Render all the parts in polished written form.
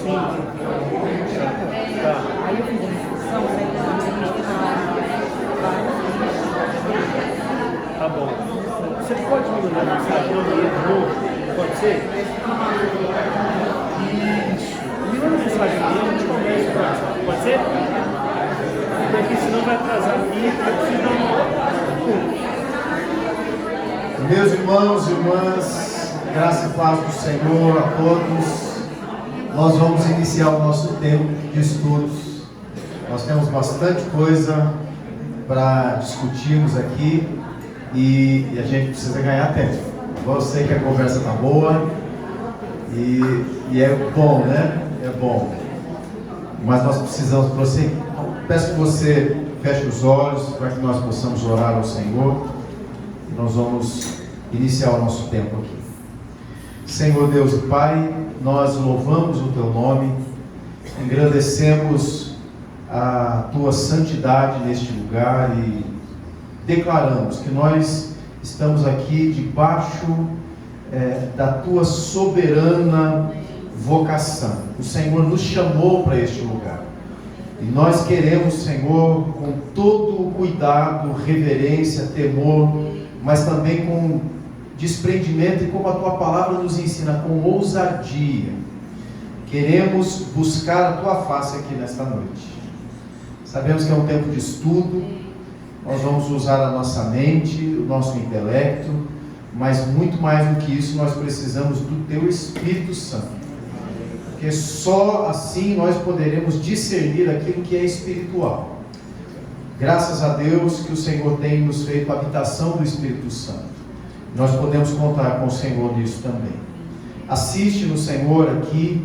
Aí eu fiz a inscrição, saí da Tá bom. Você pode me mandar mensagem no meio de novo? Pode ser? Isso. Me manda mensagem aqui, a gente conversa com ela. Pode ser? Porque senão vai atrasar aqui, eu preciso dar uma... Meus irmãos e irmãs, graça e paz do Senhor a todos. Nós vamos iniciar o nosso tempo de estudos. Nós temos bastante coisa para discutirmos aqui e a gente precisa ganhar tempo. Eu sei que a conversa está boa e é bom, né? É bom. Mas nós precisamos prosseguir. Peço que você feche os olhos para que nós possamos orar ao Senhor. E nós vamos iniciar o nosso tempo aqui. Senhor Deus e Pai, nós louvamos o Teu nome, engrandecemos a Tua santidade neste lugar e declaramos que nós estamos aqui debaixo da Tua soberana vocação. O Senhor nos chamou para este lugar e nós queremos, Senhor, com todo o cuidado, reverência, temor, mas também com desprendimento e como a Tua palavra nos ensina, com ousadia, queremos buscar a Tua face aqui nesta noite. Sabemos que é um tempo de estudo, nós vamos usar a nossa mente, o nosso intelecto, mas muito mais do que isso, nós precisamos do Teu Espírito Santo, porque só assim nós poderemos discernir aquilo que é espiritual. Graças a Deus que o Senhor tem nos feito a habitação do Espírito Santo. Nós podemos contar com o Senhor nisso também. Assiste-nos, Senhor, aqui,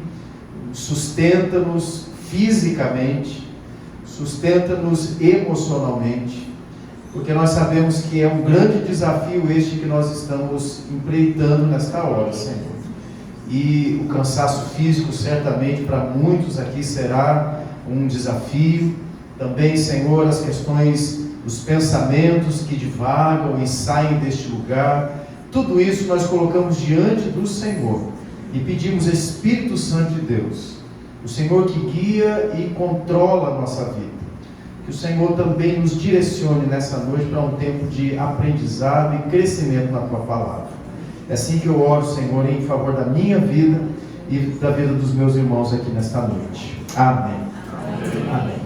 sustenta-nos fisicamente, sustenta-nos emocionalmente, porque nós sabemos que é um grande desafio este que nós estamos empreitando nesta hora, Senhor. E o cansaço físico certamente para muitos aqui será um desafio. Também, Senhor, as questões dos pensamentos que divagam e saem deste lugar, tudo isso nós colocamos diante do Senhor e pedimos, Espírito Santo de Deus, o Senhor que guia e controla a nossa vida, que o Senhor também nos direcione nessa noite para um tempo de aprendizado e crescimento na Tua palavra. É assim que eu oro, Senhor, em favor da minha vida e da vida dos meus irmãos aqui nesta noite. Amém. Amém.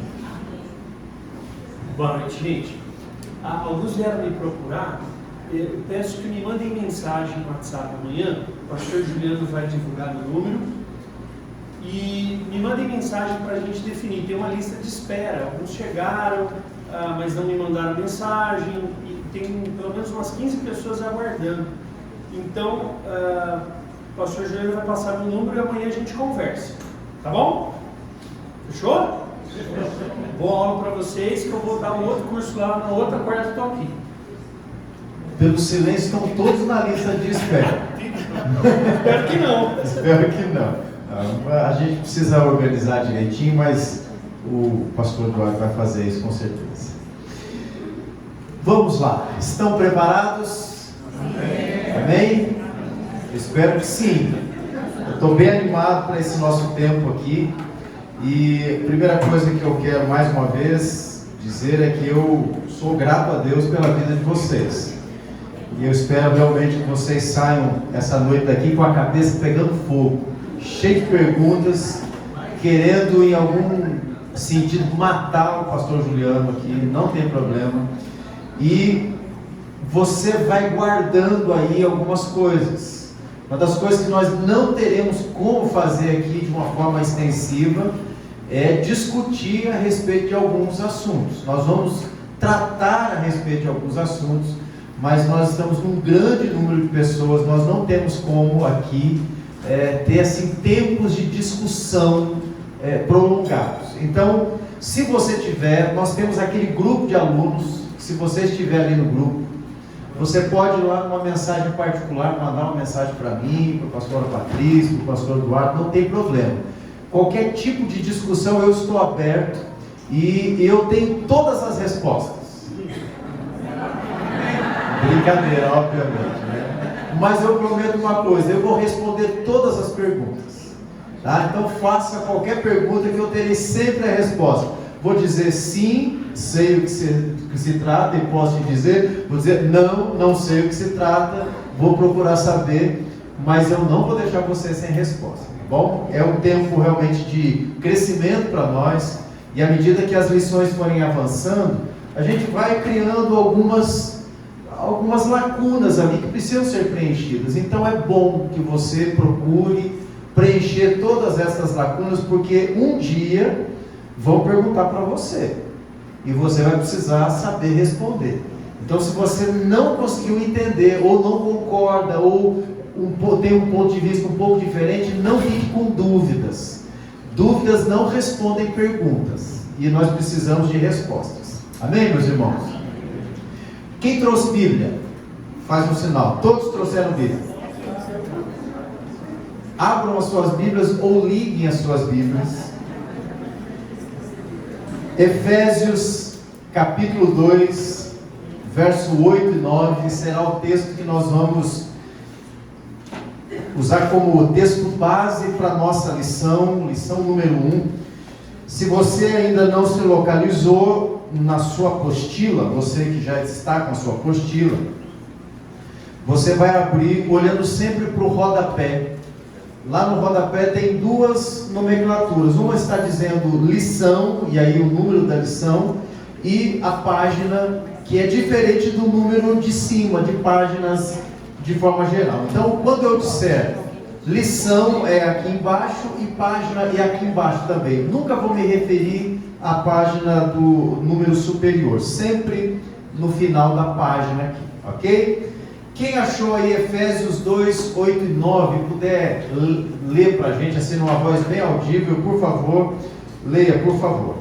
Boa noite, gente. Alguns vieram me procurar. Eu peço que me mandem mensagem no WhatsApp amanhã. O pastor Juliano vai divulgar meu número. E me mandem mensagem para a gente definir. Tem uma lista de espera. Alguns chegaram, mas não me mandaram mensagem. E tem pelo menos umas 15 pessoas aguardando. Então, o pastor Juliano vai passar meu número e amanhã a gente conversa. Tá bom? Fechou? Boa aula para vocês, que eu vou dar um outro curso lá na outra quarta que estou aqui. Pelo silêncio, estão todos na lista de espera. Espero que não. Espero que não. A gente precisa organizar direitinho, mas o pastor Eduardo vai fazer isso com certeza. Vamos lá. Estão preparados? Amém? Amém? Espero que sim. Eu estou bem animado para esse nosso tempo aqui. E a primeira coisa que eu quero mais uma vez dizer é que eu sou grato a Deus pela vida de vocês. E eu espero realmente que vocês saiam essa noite daqui com a cabeça pegando fogo, cheio de perguntas, querendo em algum sentido matar o pastor Juliano aqui, não tem problema. E você vai guardando aí algumas coisas. Uma das coisas que nós não teremos como fazer aqui de uma forma extensiva é discutir a respeito de alguns assuntos. Nós vamos tratar a respeito de alguns assuntos, mas nós estamos num grande número de pessoas, nós não temos como aqui ter assim tempos de discussão prolongados. Então, se você tiver, nós temos aquele grupo de alunos, se você estiver ali no grupo, você pode ir lá numa mensagem particular, mandar uma mensagem para mim, para a pastora Patrícia, para o pastor Eduardo, não tem problema. Qualquer tipo de discussão eu estou aberto e eu tenho todas as respostas. Brincadeira, obviamente, né? Mas eu prometo uma coisa, eu vou responder todas as perguntas. Tá? Então faça qualquer pergunta que eu terei sempre a resposta. Vou dizer sim, sei o que se trata e posso te dizer. Vou dizer não, não sei o que se trata, vou procurar saber, mas eu não vou deixar você sem resposta, tá bom? É um tempo realmente de crescimento para nós, e à medida que as lições forem avançando, a gente vai criando algumas lacunas ali que precisam ser preenchidas. Então é bom que você procure preencher todas essas lacunas, porque um dia vão perguntar para você e você vai precisar saber responder. Então, se você não conseguiu entender, ou não concorda, ou tem um ponto de vista um pouco diferente, não fique com dúvidas. Dúvidas não respondem perguntas, e nós precisamos de respostas. Amém, meus irmãos? Quem trouxe Bíblia? Faz um sinal. Todos trouxeram Bíblia. Abram as suas Bíblias ou liguem as suas Bíblias. Efésios capítulo 2, verso 8 e 9, será o texto que nós vamos usar como texto base para a nossa lição número 1. Se você ainda não se localizou na sua apostila, você que já está com a sua apostila, você vai abrir olhando sempre para o rodapé. Lá no rodapé tem duas nomenclaturas. Uma está dizendo lição, e aí o número da lição, e a página, que é diferente do número de cima, de páginas de forma geral. Então, quando eu disser lição é aqui embaixo e página é aqui embaixo também. Nunca vou me referir à página do número superior, sempre no final da página aqui, ok? Quem achou aí Efésios 2, 8 e 9, puder ler para a gente, assim, numa voz bem audível, por favor, leia, por favor.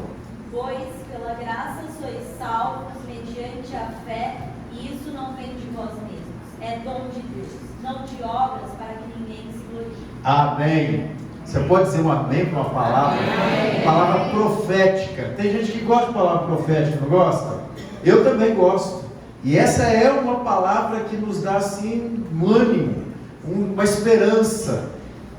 Pois pela graça sois salvos mediante a fé, e isso não vem de vós mesmos, é dom de Deus, não de obras para que ninguém se glorie. Amém. Você pode dizer um amém para uma palavra? Amém. Palavra profética. Tem gente que gosta de palavra profética, não gosta? Eu também gosto. E essa é uma palavra que nos dá assim um ânimo, uma esperança.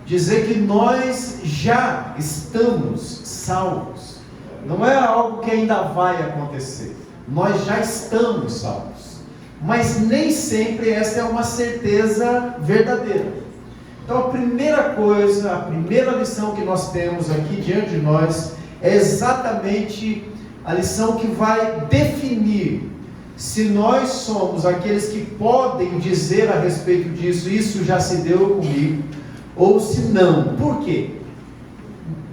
Dizer que nós já estamos salvos. Não é algo que ainda vai acontecer. Nós já estamos salvos. Mas nem sempre essa é uma certeza verdadeira. Então a primeira coisa, a primeira lição que nós temos aqui diante de nós é exatamente a lição que vai definir se nós somos aqueles que podem dizer a respeito disso, isso já se deu comigo, ou se não. Por quê?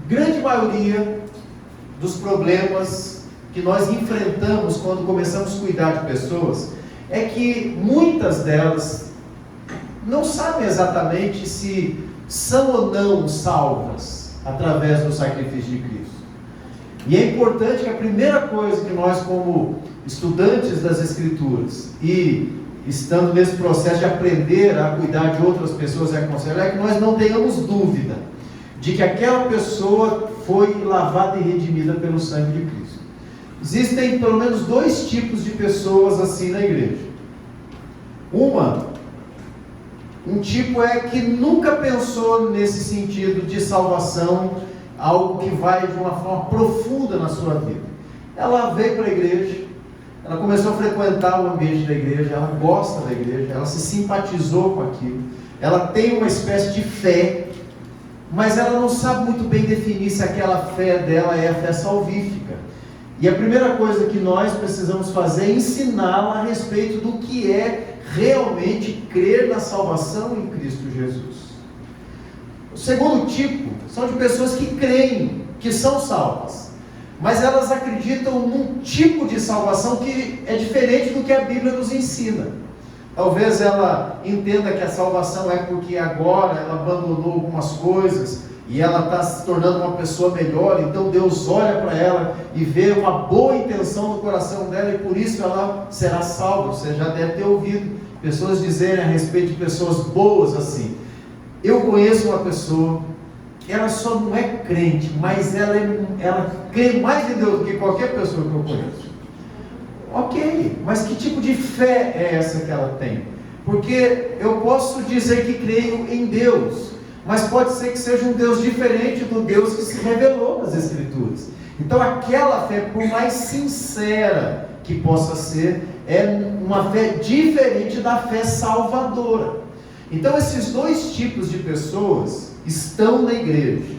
Grande maioria dos problemas que nós enfrentamos quando começamos a cuidar de pessoas é que muitas delas não sabem exatamente se são ou não salvas através do sacrifício de Cristo. E é importante que a primeira coisa que nós, como estudantes das Escrituras, e estando nesse processo de aprender a cuidar de outras pessoas e aconselhar, é que nós não tenhamos dúvida de que aquela pessoa foi lavada e redimida pelo sangue de Cristo. Existem pelo menos dois tipos de pessoas assim na igreja. Um tipo é que nunca pensou nesse sentido de salvação, algo que vai de uma forma profunda na sua vida. Ela veio para a igreja, ela começou a frequentar o ambiente da igreja, ela gosta da igreja, ela se simpatizou com aquilo, ela tem uma espécie de fé, mas ela não sabe muito bem definir se aquela fé dela é a fé salvífica. E a primeira coisa que nós precisamos fazer é ensiná-la a respeito do que é realmente crer na salvação em Cristo Jesus. O segundo tipo são de pessoas que creem que são salvas, mas elas acreditam num tipo de salvação que é diferente do que a Bíblia nos ensina. Talvez ela entenda que a salvação é porque agora ela abandonou algumas coisas e ela está se tornando uma pessoa melhor, então Deus olha para ela e vê uma boa intenção no coração dela e por isso ela será salva. Você já deve ter ouvido pessoas dizerem a respeito de pessoas boas assim. Eu conheço uma pessoa, ela só não é crente, mas ela crê mais em Deus do que qualquer pessoa que eu conheço. Ok, mas que tipo de fé é essa que ela tem? Porque eu posso dizer que creio em Deus, mas pode ser que seja um Deus diferente do Deus que se revelou nas Escrituras. Então aquela fé, por mais sincera que possa ser, é uma fé diferente da fé salvadora. Então esses dois tipos de pessoas estão na igreja,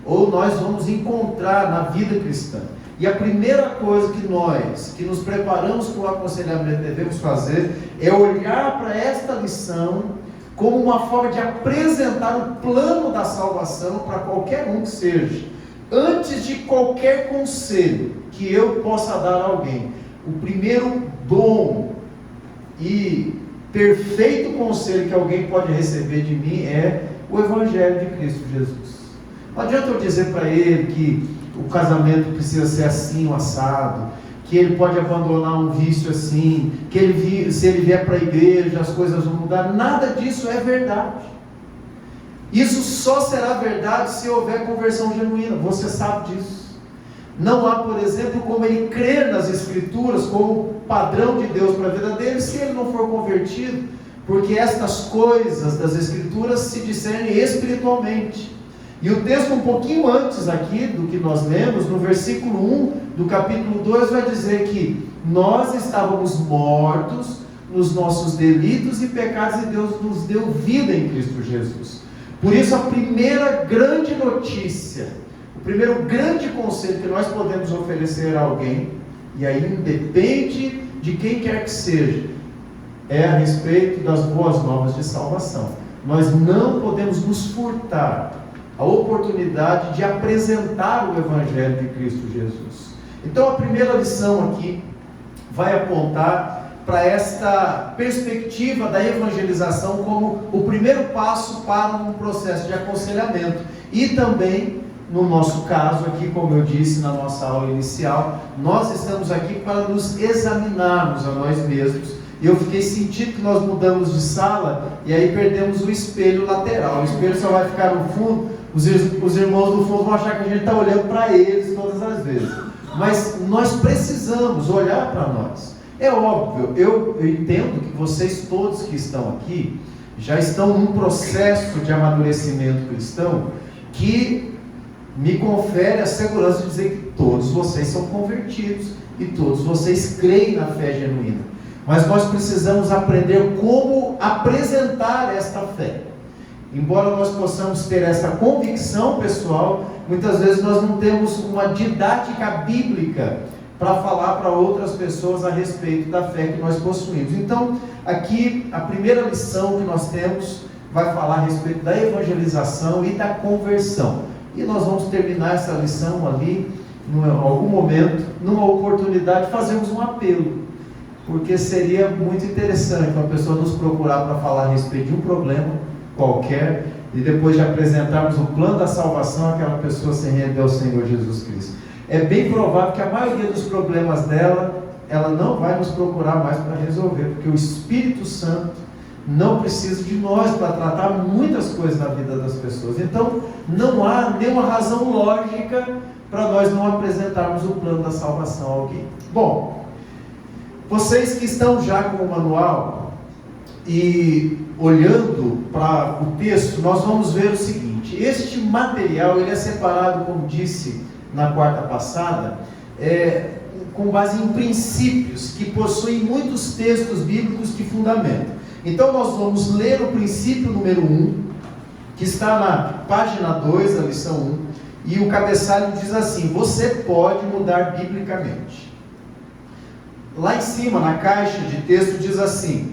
ou nós vamos encontrar na vida cristã. E a primeira coisa que nós, que nos preparamos para o aconselhamento, devemos fazer, é olhar para esta lição como uma forma de apresentar o plano da salvação para qualquer um que seja. Antes de qualquer conselho que eu possa dar a alguém, o primeiro bom e perfeito conselho que alguém pode receber de mim é o Evangelho de Cristo Jesus. Não adianta eu dizer para ele que o casamento precisa ser assim, o assado, que ele pode abandonar um vício assim, que se ele vier para a igreja as coisas vão mudar. Nada disso é verdade. Isso só será verdade se houver conversão genuína, você sabe disso. Não há, por exemplo, como ele crer nas Escrituras como padrão de Deus para a vida dele, se ele não for convertido, porque estas coisas das Escrituras se discernem espiritualmente. E o texto um pouquinho antes aqui do que nós lemos, no versículo 1 do capítulo 2, vai dizer que nós estávamos mortos nos nossos delitos e pecados, e Deus nos deu vida em Cristo Jesus. Por isso a primeira grande notícia, o primeiro grande conselho que nós podemos oferecer a alguém, e aí independe de quem quer que seja, é a respeito das boas novas de salvação. Nós não podemos nos furtar a oportunidade de apresentar o Evangelho de Cristo Jesus. Então a primeira lição aqui vai apontar para esta perspectiva da evangelização como o primeiro passo para um processo de aconselhamento. E também, no nosso caso aqui, como eu disse na nossa aula inicial, nós estamos aqui para nos examinarmos a nós mesmos. E eu fiquei sentindo que nós mudamos de sala e aí perdemos o espelho lateral. O espelho só vai ficar no fundo, os irmãos do fundo vão achar que a gente está olhando para eles todas as vezes. Mas nós precisamos olhar para nós. É óbvio, eu entendo que vocês todos que estão aqui já estão num processo de amadurecimento cristão que me confere a segurança de dizer que todos vocês são convertidos e todos vocês creem na fé genuína. Mas nós precisamos aprender como apresentar esta fé. Embora nós possamos ter essa convicção pessoal, muitas vezes nós não temos uma didática bíblica para falar para outras pessoas a respeito da fé que nós possuímos. Então, aqui, a primeira lição que nós temos vai falar a respeito da evangelização e da conversão. E nós vamos terminar essa lição ali, em algum momento, numa oportunidade, fazermos um apelo. Porque seria muito interessante uma pessoa nos procurar para falar a respeito de um problema qualquer, e depois de apresentarmos o plano da salvação, aquela pessoa se render ao Senhor Jesus Cristo. É bem provável que a maioria dos problemas dela, ela não vai nos procurar mais para resolver, porque o Espírito Santo não precisa de nós para tratar muitas coisas na vida das pessoas. Então, não há nenhuma razão lógica para nós não apresentarmos o plano da salvação a alguém. Bom, vocês que estão já com o manual e olhando para o texto, nós vamos ver o seguinte: este material ele é separado, como disse na quarta passada, com base em princípios que possuem muitos textos bíblicos que fundamentam. Então nós vamos ler o princípio número 1, que está na página 2 da lição 1, e o cabeçalho diz assim: você pode mudar biblicamente. Lá em cima, na caixa de texto, diz assim: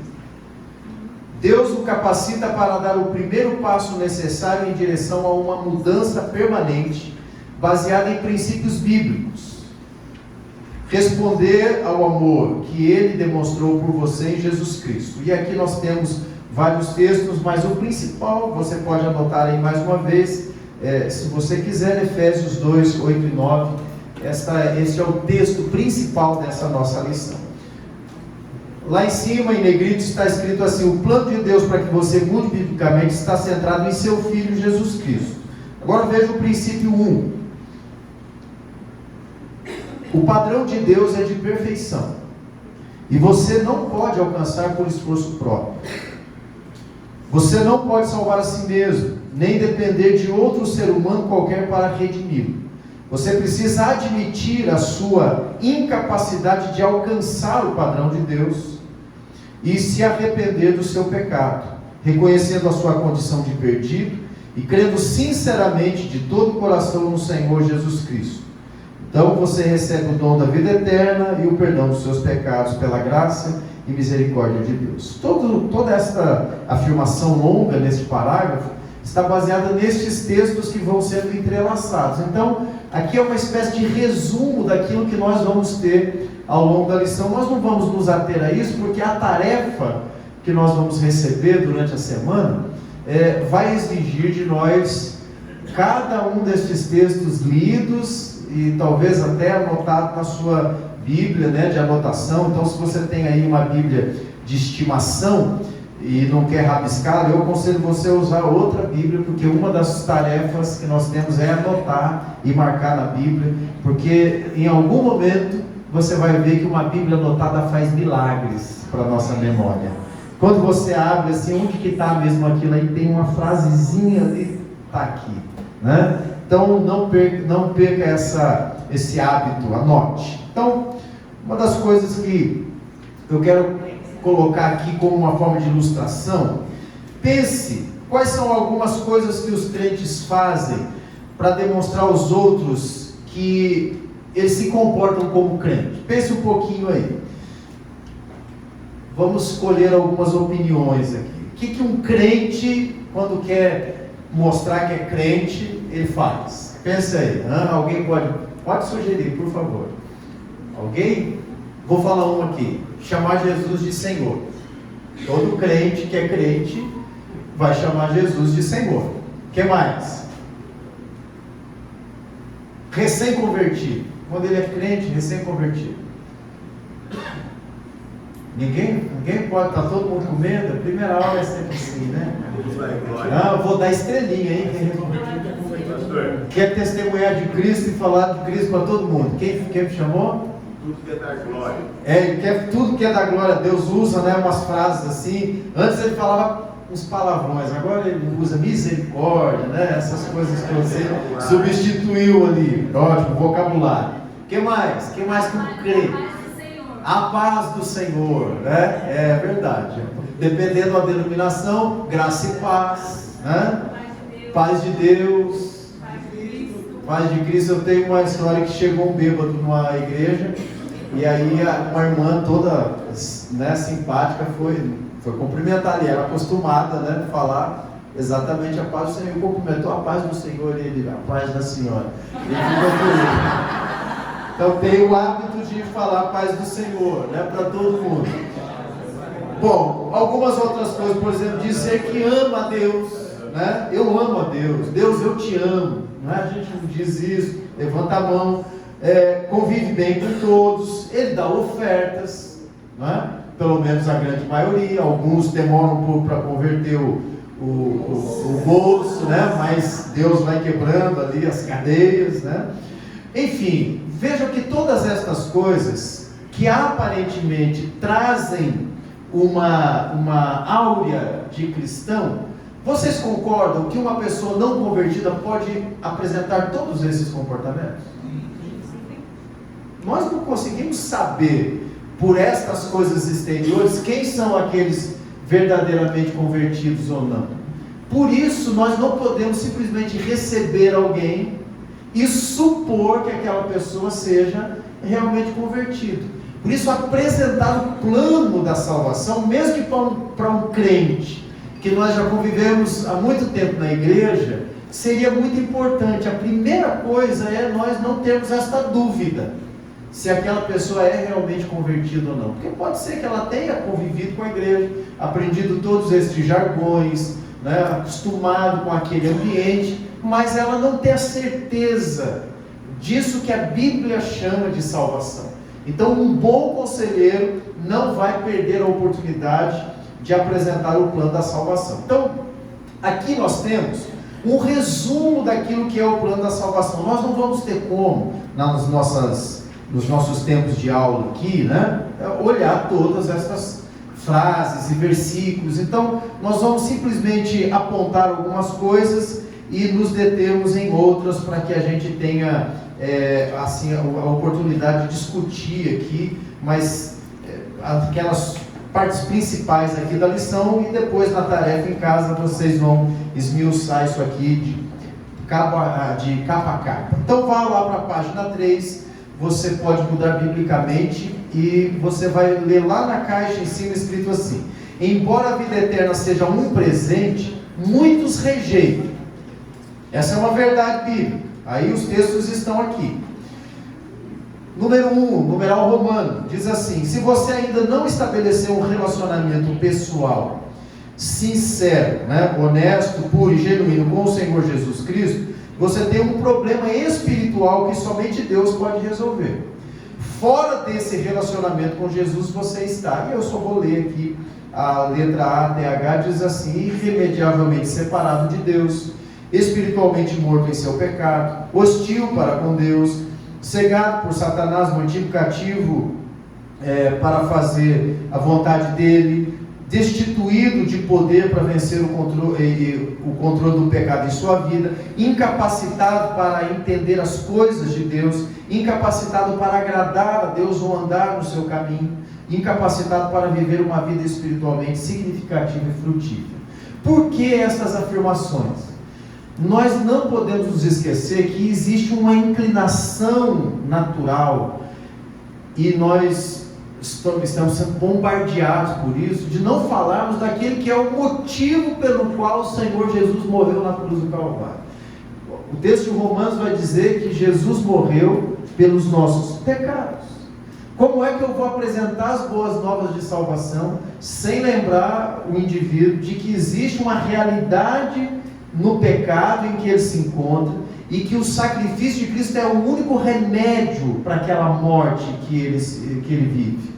Deus o capacita para dar o primeiro passo necessário em direção a uma mudança permanente, baseada em princípios bíblicos. Responder ao amor que Ele demonstrou por você em Jesus Cristo. E aqui nós temos vários textos, mas o principal, você pode anotar aí mais uma vez, se você quiser, Efésios 2, 8 e 9. Este é o texto principal dessa nossa lição. Lá em cima, em negrito, está escrito assim: o plano de Deus para que você mude biblicamente está centrado em seu Filho Jesus Cristo. Agora veja o princípio 1. O padrão de Deus é de perfeição, e você não pode alcançar por esforço próprio. Você não pode salvar a si mesmo. nem depender de outro ser humano qualquer para redimi-lo. Você precisa admitir a sua incapacidade de alcançar o padrão de Deus e se arrepender do seu pecado, reconhecendo a sua condição de perdido e crendo sinceramente de todo o coração no Senhor Jesus Cristo. Então você recebe o dom da vida eterna e o perdão dos seus pecados pela graça e misericórdia de Deus. Toda esta afirmação longa neste parágrafo está baseada nestes textos que vão sendo entrelaçados. Então, aqui é uma espécie de resumo daquilo que nós vamos ter ao longo da lição. Nós não vamos nos ater a isso, porque a tarefa que nós vamos receber durante a semana vai exigir de nós cada um destes textos lidos e talvez até anotado na sua Bíblia, de anotação. Então, se você tem aí uma Bíblia de estimação e não quer rabiscar, eu aconselho você a usar outra Bíblia, porque uma das tarefas que nós temos é anotar e marcar na Bíblia, porque em algum momento você vai ver que uma Bíblia anotada faz milagres para a nossa memória. Quando você abre assim, onde que está mesmo aquilo aí, tem uma frasezinha ali, está aqui, Então não perca esse hábito, anote. Então, uma das coisas que eu quero colocar aqui como uma forma de ilustração, pense quais são algumas coisas que os crentes fazem para demonstrar aos outros que eles se comportam como crente. Pense um pouquinho aí. Vamos escolher algumas opiniões aqui. O que um crente, quando quer mostrar que é crente, ele faz? Pense aí. Alguém pode sugerir, por favor. Alguém? Vou falar um aqui. Chamar Jesus de Senhor. Todo crente que é crente vai chamar Jesus de Senhor. O que mais? Recém-convertido. Quando ele é crente, recém-convertido. Ninguém pode, está todo mundo comendo. A primeira aula é sempre assim, eu vou dar estrelinha, hein? Quer testemunhar de Cristo e falar de Cristo para todo mundo. Quem me chamou? Tudo que é da glória. Tudo que é da glória. Deus usa umas frases assim. Antes ele falava uns palavrões, agora ele usa misericórdia, essas coisas que você substituiu ali. Ótimo, vocabulário. O que mais? O que mais que um crente? A paz do Senhor, É verdade. Dependendo da denominação, graça e paz, Paz de Deus. Paz de Cristo. Eu tenho uma história que chegou um bêbado numa igreja e aí uma irmã toda simpática foi cumprimentar ali. Era acostumada a falar exatamente a paz do Senhor. Ele cumprimentou a paz do Senhor e ele, a paz da senhora. Ele ficou feliz. Então tenho o hábito de falar a paz do Senhor, para todo mundo. Bom, algumas outras coisas, por exemplo, dizer que ama a Deus, Eu amo a Deus. Deus, eu te amo. A gente não diz isso. Levanta a mão. Convive bem com todos. Ele dá ofertas, Pelo menos a grande maioria. Alguns demoram um pouco para converter o bolso, Mas Deus vai quebrando ali as cadeias, Enfim, vejam que todas estas coisas que aparentemente trazem uma áurea de cristão, vocês concordam que uma pessoa não convertida pode apresentar todos esses comportamentos? Nós não conseguimos saber por estas coisas exteriores quem são aqueles verdadeiramente convertidos ou não. Por isso nós não podemos simplesmente receber alguém e supor que aquela pessoa seja realmente convertida. Por isso apresentar o plano da salvação, mesmo que para um crente que nós já convivemos há muito tempo na igreja, seria muito importante. A primeira coisa é nós não termos esta dúvida se aquela pessoa é realmente convertida ou não, porque pode ser que ela tenha convivido com a igreja, aprendido todos esses jargões, acostumado com aquele ambiente, mas ela não tem a certeza disso que a Bíblia chama de salvação. Então um bom conselheiro não vai perder a oportunidade de apresentar o plano da salvação. Então, aqui nós temos um resumo daquilo que é o plano da salvação. Nós não vamos ter como, nos nossos tempos de aula aqui, olhar todas essas frases e versículos. Então, nós vamos simplesmente apontar algumas coisas e nos determos em outras para que a gente tenha assim, a oportunidade de discutir aqui, mas aquelas partes principais aqui da lição, e depois na tarefa em casa vocês vão esmiuçar isso aqui de capa a capa. Então vá lá para a página 3, você pode mudar biblicamente e você vai ler lá na caixa em cima escrito assim: embora a vida eterna seja um presente, muitos rejeitam. Essa é uma verdade bíblica. Aí os textos estão aqui. Número 1, numeral romano, diz assim: se você ainda não estabeleceu um relacionamento pessoal sincero, honesto, puro e genuíno com o Senhor Jesus Cristo, você tem um problema espiritual que somente Deus pode resolver. Fora desse relacionamento com Jesus você está, e eu só vou ler aqui a letra A até H, diz assim: irremediavelmente separado de Deus, espiritualmente morto em seu pecado, hostil para com Deus, cegado por Satanás, mantido cativo para fazer a vontade dele, destituído de poder para vencer o controle do pecado em sua vida, incapacitado para entender as coisas de Deus, incapacitado para agradar a Deus ou andar no seu caminho, incapacitado para viver uma vida espiritualmente significativa e frutífera. Por que essas afirmações? Nós não podemos nos esquecer que existe uma inclinação natural, e nós estamos sendo bombardeados por isso, de não falarmos daquele que é o motivo pelo qual o Senhor Jesus morreu na cruz do Calvário. O texto de Romanos vai dizer que Jesus morreu pelos nossos pecados. Como é que eu vou apresentar as boas novas de salvação sem lembrar o indivíduo de que existe uma realidade no pecado em que ele se encontra, e que o sacrifício de Cristo é o único remédio para aquela morte que ele vive,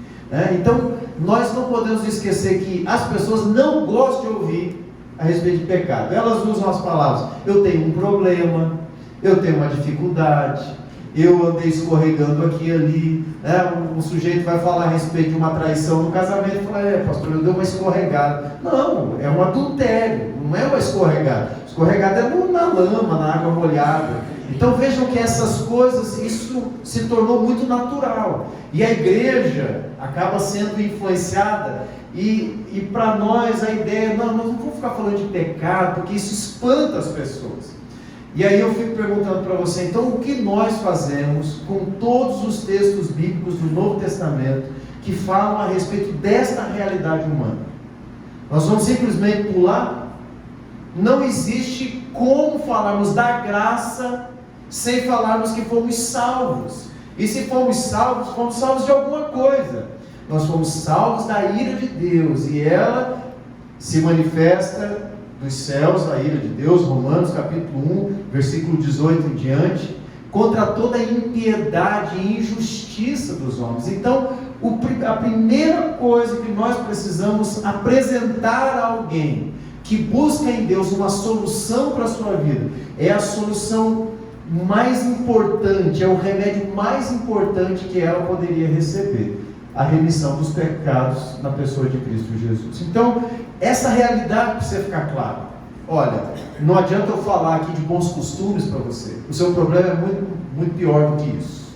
Então, nós não podemos esquecer que as pessoas não gostam de ouvir a respeito de pecado. Elas usam as palavras: eu tenho um problema, eu tenho uma dificuldade, eu andei escorregando aqui e ali, O sujeito vai falar a respeito de uma traição no casamento e fala: pastor, eu dei uma escorregada. Não, é um adultério, não é uma escorregada. Escorregada é na lama, na água molhada. Então vejam que essas coisas, isso se tornou muito natural, e a igreja acaba sendo influenciada, e para nós a ideia, não, nós não vamos ficar falando de pecado, porque isso espanta as pessoas. E aí eu fico perguntando para você, então o que nós fazemos com todos os textos bíblicos do Novo Testamento que falam a respeito desta realidade humana? Nós vamos simplesmente pular? Não existe como falarmos da graça sem falarmos que fomos salvos. E se fomos salvos de alguma coisa. Nós fomos salvos da ira de Deus, e ela se manifesta dos céus, a ira de Deus, Romanos capítulo 1, versículo 18 em diante, contra toda a impiedade e injustiça dos homens. Então, a primeira coisa que nós precisamos apresentar a alguém que busca em Deus uma solução para a sua vida, é a solução mais importante, é o remédio mais importante que ela poderia receber: a remissão dos pecados na pessoa de Cristo Jesus. Então, essa realidade precisa ficar clara. Olha, não adianta eu falar aqui de bons costumes para você, o seu problema é muito, muito pior do que isso.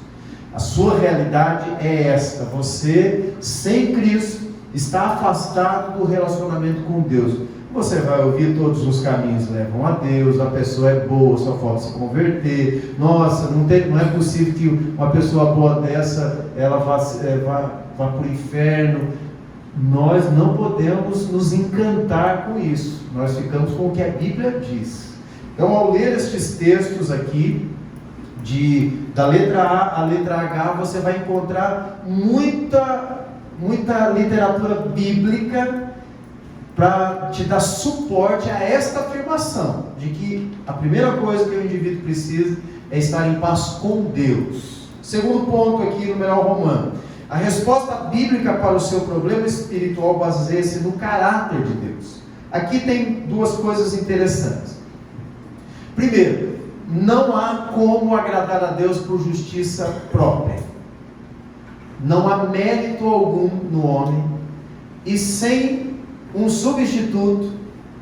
A sua realidade é esta: você, sem Cristo, está afastado do relacionamento com Deus. Você vai ouvir todos os caminhos levam a Deus, a pessoa é boa, só falta se converter. Nossa, não é possível que uma pessoa boa dessa, ela vá para o inferno. Nós não podemos nos encantar com isso. Nós ficamos com o que a Bíblia diz. Então, ao ler estes textos aqui, da letra A à letra H, você vai encontrar muita literatura bíblica para te dar suporte a esta afirmação, de que a primeira coisa que o indivíduo precisa é estar em paz com Deus. Segundo ponto aqui, numeral romano: a resposta bíblica para o seu problema espiritual baseia-se no caráter de Deus. Aqui tem duas coisas interessantes. Primeiro, não há como agradar a Deus por justiça própria. Não há mérito algum no homem e sem um substituto,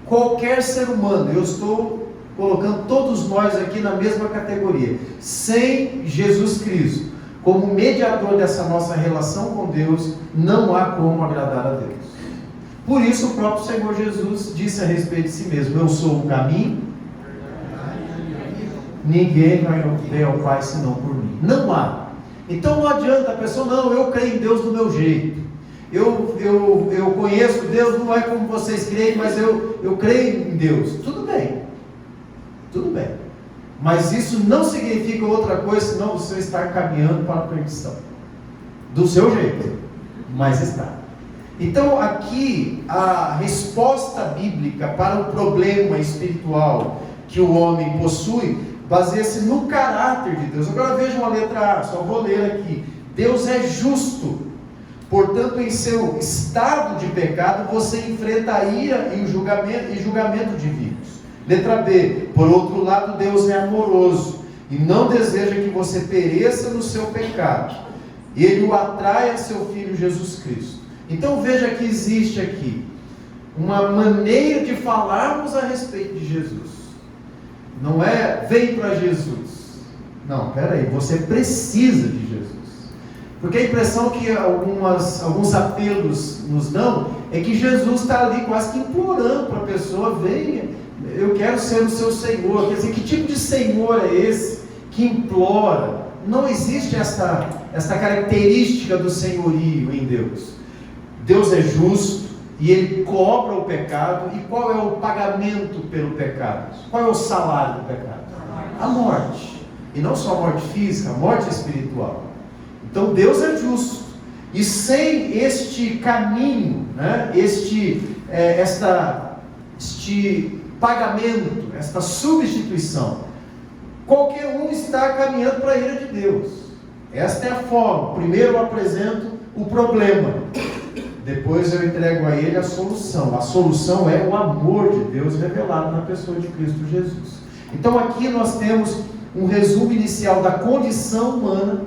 qualquer ser humano, eu estou colocando todos nós aqui na mesma categoria, sem Jesus Cristo como mediador dessa nossa relação com Deus, não há como agradar a Deus. Por isso o próprio Senhor Jesus disse a respeito de si mesmo: eu sou o caminho, ninguém vai ver ao Pai senão por mim. Não há. Então não adianta a pessoa, não, eu creio em Deus do meu jeito, eu conheço Deus, não é como vocês creem, mas eu creio em Deus. Tudo bem, mas isso não significa outra coisa senão você estar caminhando para a perdição, do seu jeito, mas está. Então aqui a resposta bíblica para o problema espiritual que o homem possui baseia-se no caráter de Deus. Agora vejam a letra A, só vou ler aqui. Deus é justo, portanto em seu estado de pecado você enfrenta a ira e o julgamento divinos. Letra B, por outro lado, Deus é amoroso e não deseja que você pereça no seu pecado. Ele o atrai a seu Filho Jesus Cristo. Então veja que existe aqui uma maneira de falarmos a respeito de Jesus. Não é vem para Jesus. Não, peraí, você precisa de Jesus. Porque a impressão que alguns apelos nos dão é que Jesus está ali quase que implorando para a pessoa: venha, eu quero ser o seu Senhor. Quer dizer, que tipo de Senhor é esse que implora? Não existe essa característica do senhorio em Deus. Deus é justo e Ele cobra o pecado. E qual é o pagamento pelo pecado? Qual é o salário do pecado? A morte. E não só a morte física, a morte espiritual. Então Deus é justo. E sem este caminho, né, este pagamento, esta substituição, qualquer um está caminhando para a ira de Deus. Esta é a forma. Primeiro eu apresento o problema, depois eu entrego a ele a solução. A solução é o amor de Deus revelado na pessoa de Cristo Jesus. Então aqui nós temos um resumo inicial da condição humana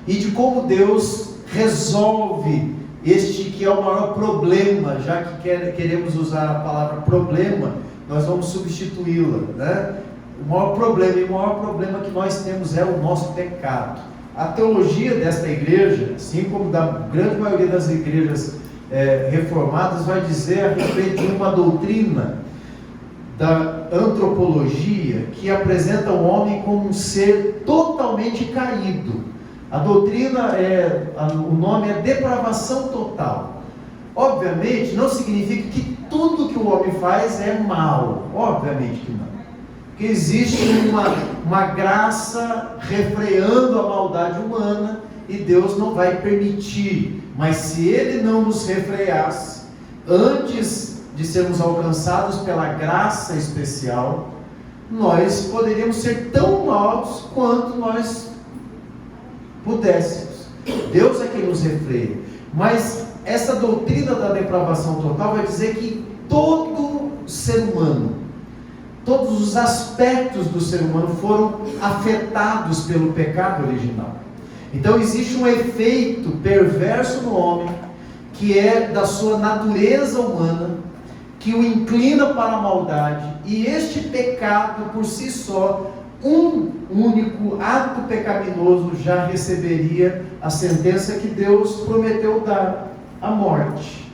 e de como Deus resolve este que é o maior problema. Já que queremos usar a palavra problema, nós vamos substituí-la, né? O maior problema que nós temos é o nosso pecado. A teologia desta igreja, assim como da grande maioria das igrejas reformadas, vai dizer a respeito de uma doutrina da antropologia que apresenta o homem como um ser totalmente caído. A doutrina, o nome é depravação total. Obviamente não significa que tudo que o homem faz é mal, obviamente que não. Porque existe uma graça refreando a maldade humana e Deus não vai permitir. Mas se Ele não nos refreasse, antes de sermos alcançados pela graça especial, nós poderíamos ser tão maus quanto nós pudéssemos. Deus é quem nos refreia. Mas essa doutrina da depravação total vai dizer que todo ser humano, todos os aspectos do ser humano foram afetados pelo pecado original. Então existe um efeito perverso no homem, que é da sua natureza humana, que o inclina para a maldade, e este pecado por si só, um único ato pecaminoso já receberia a sentença que Deus prometeu dar, a morte.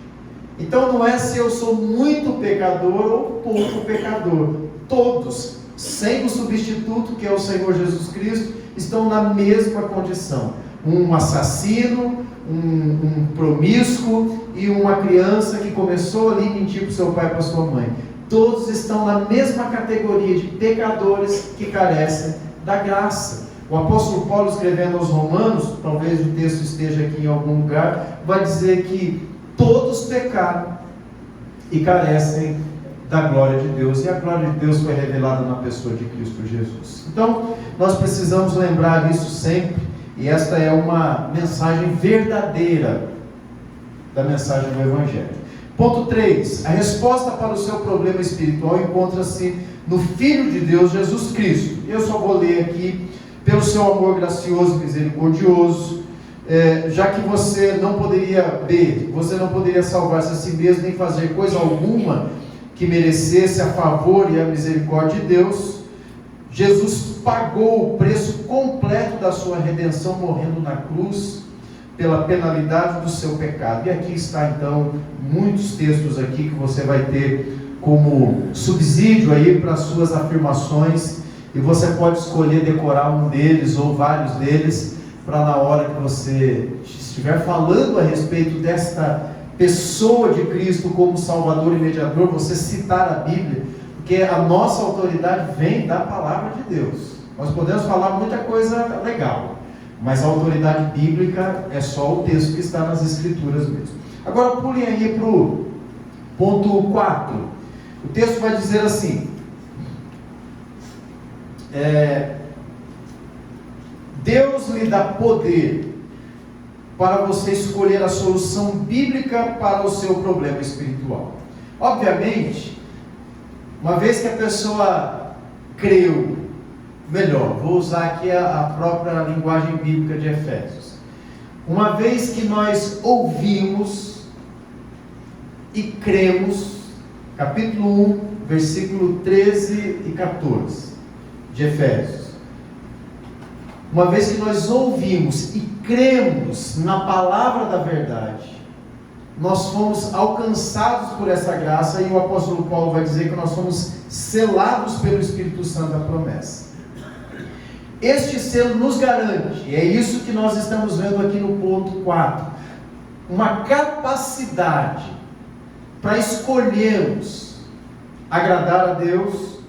Então não é se eu sou muito pecador ou pouco pecador. Todos, sem o substituto que é o Senhor Jesus Cristo, estão na mesma condição. Um assassino, um promíscuo e uma criança que começou ali a mentir para o seu pai e para a sua mãe. Todos estão na mesma categoria de pecadores que carecem da graça. O apóstolo Paulo, escrevendo aos Romanos, talvez o texto esteja aqui em algum lugar, vai dizer que todos pecaram e carecem da glória de Deus, e a glória de Deus foi revelada na pessoa de Cristo Jesus. Então, nós precisamos lembrar isso sempre, e esta é uma mensagem verdadeira da mensagem do Evangelho. Ponto 3, a resposta para o seu problema espiritual encontra-se no Filho de Deus, Jesus Cristo. Eu só vou ler aqui: pelo seu amor gracioso e misericordioso, já que você não poderia, você não poderia salvar-se a si mesmo, nem fazer coisa alguma que merecesse a favor e a misericórdia de Deus, Jesus pagou o preço completo da sua redenção, morrendo na cruz, pela penalidade do seu pecado. E aqui está então, muitos textos aqui que você vai ter como subsídio aí para as suas afirmações, e você pode escolher decorar um deles ou vários deles, para na hora que você estiver falando a respeito desta pessoa de Cristo como Salvador e Mediador, você citar a Bíblia, porque a nossa autoridade vem da palavra de Deus. Nós podemos falar muita coisa legal, mas a autoridade bíblica é só o texto que está nas Escrituras mesmo. Agora pulem aí para o ponto 4. O texto vai dizer assim: Deus lhe dá poder para você escolher a solução bíblica para o seu problema espiritual. Obviamente, uma vez que a pessoa creu, melhor, vou usar aqui a própria linguagem bíblica de Efésios. Uma vez que nós ouvimos e cremos, capítulo 1, versículo 13 e 14 de Efésios. Uma vez que nós ouvimos e cremos na palavra da verdade, nós fomos alcançados por essa graça, e o apóstolo Paulo vai dizer que nós fomos selados pelo Espírito Santo da promessa. Este selo nos garante, e é isso que nós estamos vendo aqui no ponto 4, uma capacidade para escolhermos agradar a Deus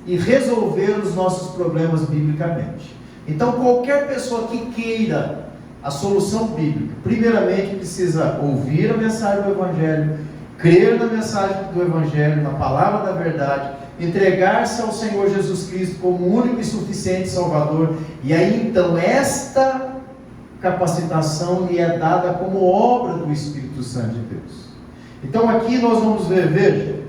e resolver os nossos problemas biblicamente. Então, qualquer pessoa que queira a solução bíblica, primeiramente precisa ouvir a mensagem do Evangelho, crer na mensagem do Evangelho, na palavra da verdade, entregar-se ao Senhor Jesus Cristo como o único e suficiente Salvador, e aí então esta capacitação lhe é dada como obra do Espírito Santo de Deus. Então aqui nós vamos ver, veja,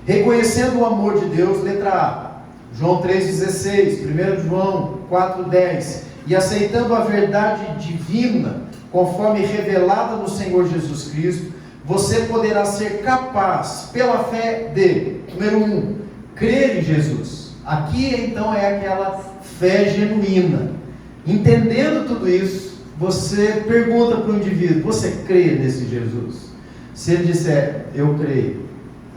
reconhecendo o amor de Deus, letra A, João 3,16, 1 João 4,10, e aceitando a verdade divina, conforme revelada no Senhor Jesus Cristo, você poderá ser capaz, pela fé de, número 1, crer em Jesus. Aqui então é aquela fé genuína. Entendendo tudo isso, você pergunta para o indivíduo: você crê nesse Jesus? Se ele disser, eu creio,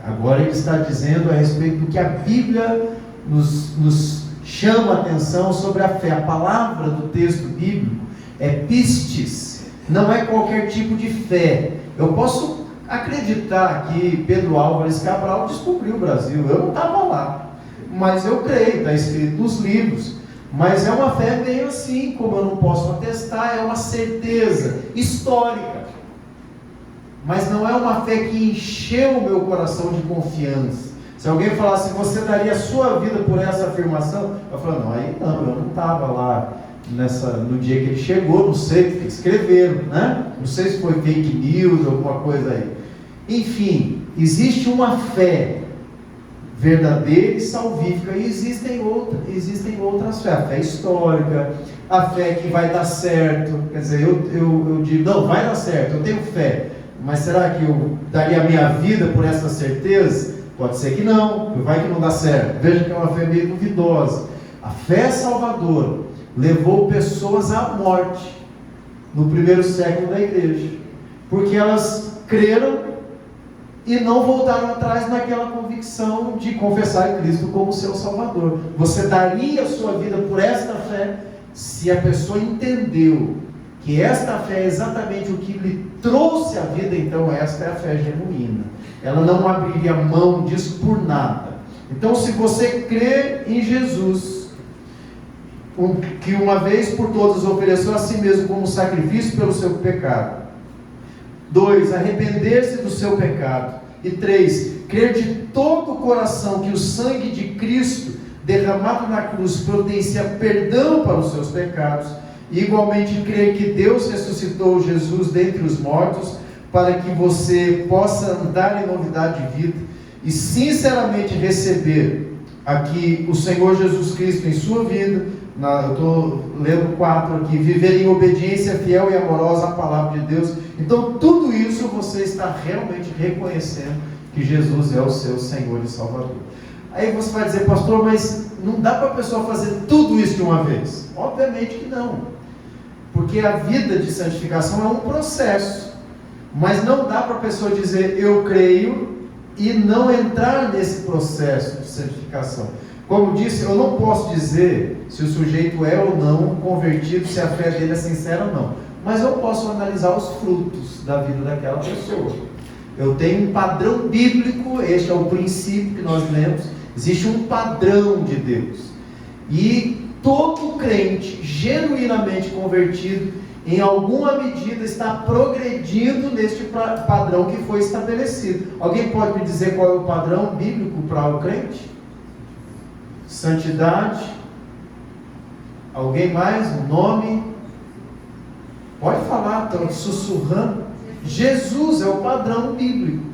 agora ele está dizendo a respeito do que a Bíblia nos chama a atenção sobre a fé. A palavra do texto bíblico é pistis, não é qualquer tipo de fé. Eu posso acreditar que Pedro Álvares Cabral descobriu o Brasil, eu não estava lá, mas eu creio, está escrito nos livros. Mas é uma fé meio assim, como eu não posso atestar, é uma certeza histórica, mas não é uma fé que encheu o meu coração de confiança. Se alguém falasse, você daria a sua vida por essa afirmação? Eu falo, não, aí não, eu não estava lá no dia que ele chegou, não sei o que escreveram, né? Não sei se foi fake news, alguma coisa aí. Enfim, existe uma fé verdadeira e salvífica, e existem outras fés, a fé histórica, a fé que vai dar certo. Quer dizer, eu digo, não, vai dar certo, eu tenho fé, mas será que eu daria a minha vida por essa certeza? Pode ser que não, vai que não dá certo. Veja que é uma fé meio duvidosa. A fé salvadora levou pessoas à morte no primeiro século da igreja, porque elas creram e não voltaram atrás naquela convicção de confessar Cristo como seu Salvador. Você daria a sua vida por esta fé se a pessoa entendeu que esta fé é exatamente o que lhe trouxe a vida. Então esta é a fé genuína. Ela não abriria mão disso por nada. Então, se você crê em Jesus, que uma vez por todas ofereceu a si mesmo como sacrifício pelo seu pecado. 2, arrepender-se do seu pecado. E 3, crer de todo o coração que o sangue de Cristo derramado na cruz providencia perdão para os seus pecados. E igualmente crer que Deus ressuscitou Jesus dentre os mortos, para que você possa andar em novidade de vida e sinceramente receber aqui o Senhor Jesus Cristo em sua vida eu estou lendo 4 aqui, viver em obediência fiel e amorosa à palavra de Deus. Então tudo isso você está realmente reconhecendo que Jesus é o seu Senhor e Salvador. Aí você vai dizer, pastor, mas não dá para a pessoa fazer tudo isso de uma vez? Obviamente que não, porque a vida de santificação é um processo, mas não dá para a pessoa dizer, eu creio, e não entrar nesse processo de santificação. Como disse, eu não posso dizer se o sujeito é ou não convertido, se a fé dele é sincera ou não, mas eu posso analisar os frutos da vida daquela pessoa. Eu tenho um padrão bíblico, este é o princípio que nós lemos, existe um padrão de Deus, e todo crente genuinamente convertido, em alguma medida está progredindo neste padrão que foi estabelecido. Alguém pode me dizer qual é o padrão bíblico para o crente? Santidade. Alguém mais? Um nome? Pode falar, estão sussurrando. Jesus é o padrão bíblico.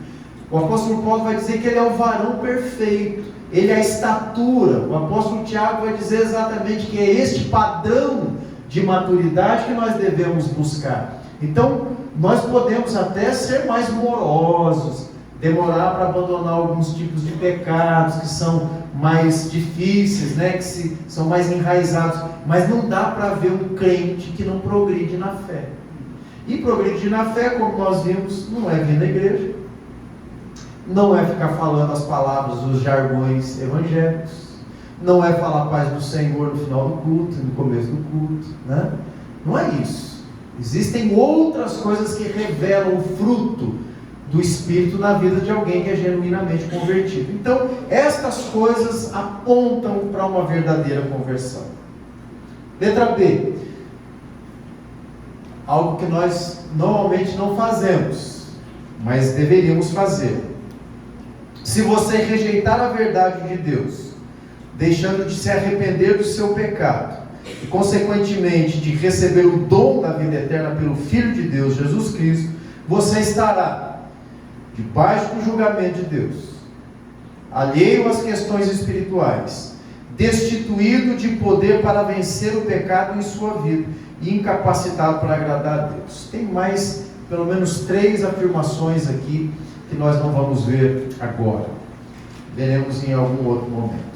O apóstolo Paulo vai dizer que ele é o varão perfeito, ele é a estatura. O apóstolo Tiago vai dizer exatamente que é este padrão de maturidade que nós devemos buscar. Então, nós podemos até ser mais morosos, demorar para abandonar alguns tipos de pecados que são mais difíceis, né, que são mais enraizados, mas não dá para ver um crente que não progride na fé. E progredir na fé, como nós vimos, não é vir na igreja, não é ficar falando as palavras, os jargões evangélicos, não é falar a paz do Senhor no final do culto, no começo do culto, né? Não é isso. Existem outras coisas que revelam o fruto do Espírito na vida de alguém que é genuinamente convertido. Então, estas coisas apontam para uma verdadeira conversão. Letra B. Algo que nós normalmente não fazemos, mas deveríamos fazer. Se você rejeitar a verdade de Deus, deixando de se arrepender do seu pecado, e consequentemente de receber o dom da vida eterna pelo Filho de Deus, Jesus Cristo, você estará debaixo do julgamento de Deus, alheio às questões espirituais, destituído de poder para vencer o pecado em sua vida, e incapacitado para agradar a Deus. Tem mais, pelo menos 3 afirmações aqui, que nós não vamos ver agora, veremos em algum outro momento.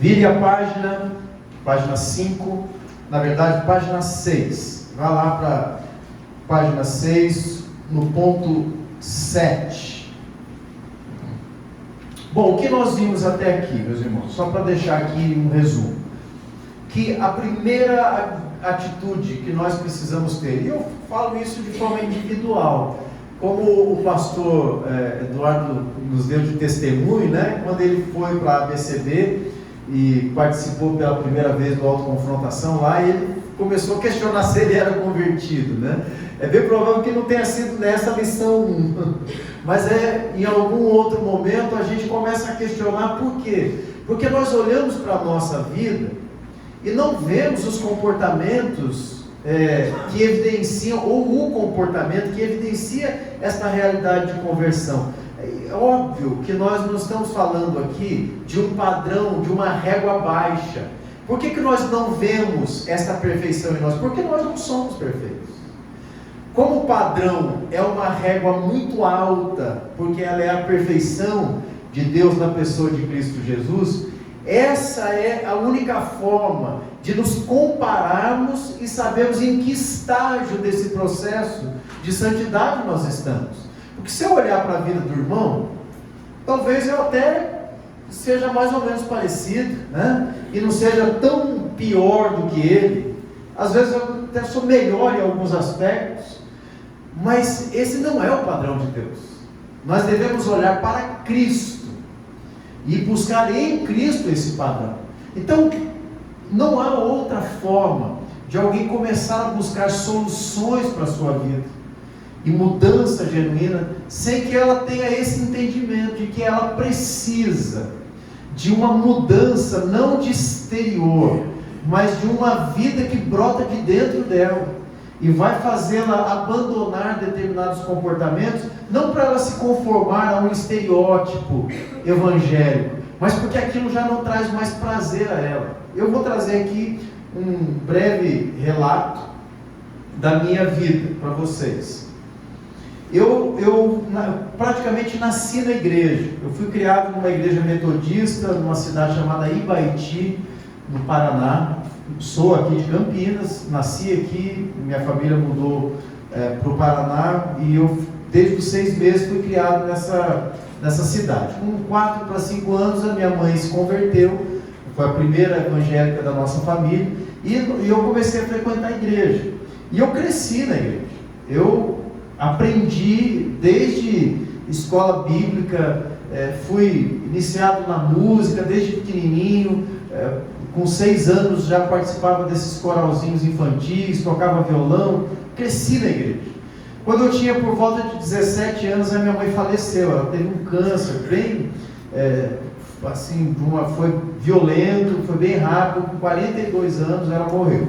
Vire a página 5, na verdade, página 6. Vá lá para a página 6, no ponto 7. Bom, o que nós vimos até aqui, meus irmãos? Só para deixar aqui um resumo. Que a primeira atitude que nós precisamos ter, e eu falo isso de forma individual, como o pastor Eduardo nos deu de testemunho, né? Quando ele foi para a ABCB, e participou pela primeira vez do autoconfrontação lá, e ele começou a questionar se ele era convertido, né? É bem provável que não tenha sido nessa lição 1, mas em algum outro momento a gente começa a questionar por quê? Porque nós olhamos para a nossa vida e não vemos os comportamentos que evidenciam, ou o comportamento que evidencia esta realidade de conversão. É óbvio que nós não estamos falando aqui de um padrão, de uma régua baixa. Por que nós não vemos essa perfeição em nós? Porque nós não somos perfeitos. Como o padrão é uma régua muito alta, porque ela é a perfeição de Deus na pessoa de Cristo Jesus, essa é a única forma de nos compararmos e sabermos em que estágio desse processo de santidade nós estamos. Porque se eu olhar para a vida do irmão, talvez eu até seja mais ou menos parecido, né? E não seja tão pior do que ele. Às vezes eu até sou melhor em alguns aspectos, mas esse não é o padrão de Deus. Nós devemos olhar para Cristo e buscar em Cristo esse padrão. Então, não há outra forma de alguém começar a buscar soluções para a sua vida e mudança genuína, sem que ela tenha esse entendimento de que ela precisa de uma mudança, não de exterior, mas de uma vida que brota de dentro dela, e vai fazê-la abandonar determinados comportamentos, não para ela se conformar a um estereótipo evangélico, mas porque aquilo já não traz mais prazer a ela. Eu vou trazer aqui um breve relato da minha vida para vocês. Eu praticamente nasci na igreja. Eu fui criado numa igreja metodista, numa cidade chamada Ibaiti, no Paraná. Sou aqui de Campinas, nasci aqui, minha família mudou para o Paraná, e eu, desde os 6 meses, fui criado nessa cidade. Com 4 para 5 anos, a minha mãe se converteu, foi a primeira evangélica da nossa família, e eu comecei a frequentar a igreja. E eu cresci na igreja. Eu aprendi desde escola bíblica, fui iniciado na música desde pequenininho, com 6 anos já participava desses coralzinhos infantis, tocava violão, cresci na igreja. Quando eu tinha por volta de 17 anos, a minha mãe faleceu. Ela teve um câncer bem, assim, foi violento, foi bem rápido. Com 42 anos ela morreu.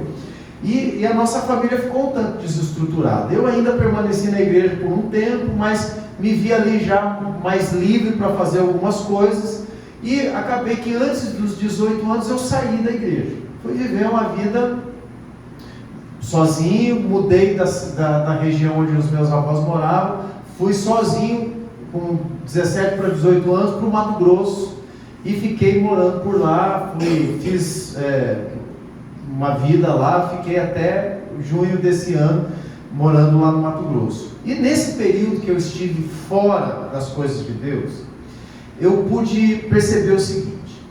E a nossa família ficou um tanto desestruturada. Eu ainda permaneci na igreja por um tempo, mas me vi ali já mais livre para fazer algumas coisas. E acabei que antes dos 18 anos eu saí da igreja. Fui viver uma vida sozinho, mudei da região onde os meus avós moravam, fui sozinho com 17 para 18 anos para o Mato Grosso e fiquei morando por lá. Fiz uma vida lá, fiquei até junho desse ano morando lá no Mato Grosso. E nesse período que eu estive fora das coisas de Deus, eu pude perceber o seguinte: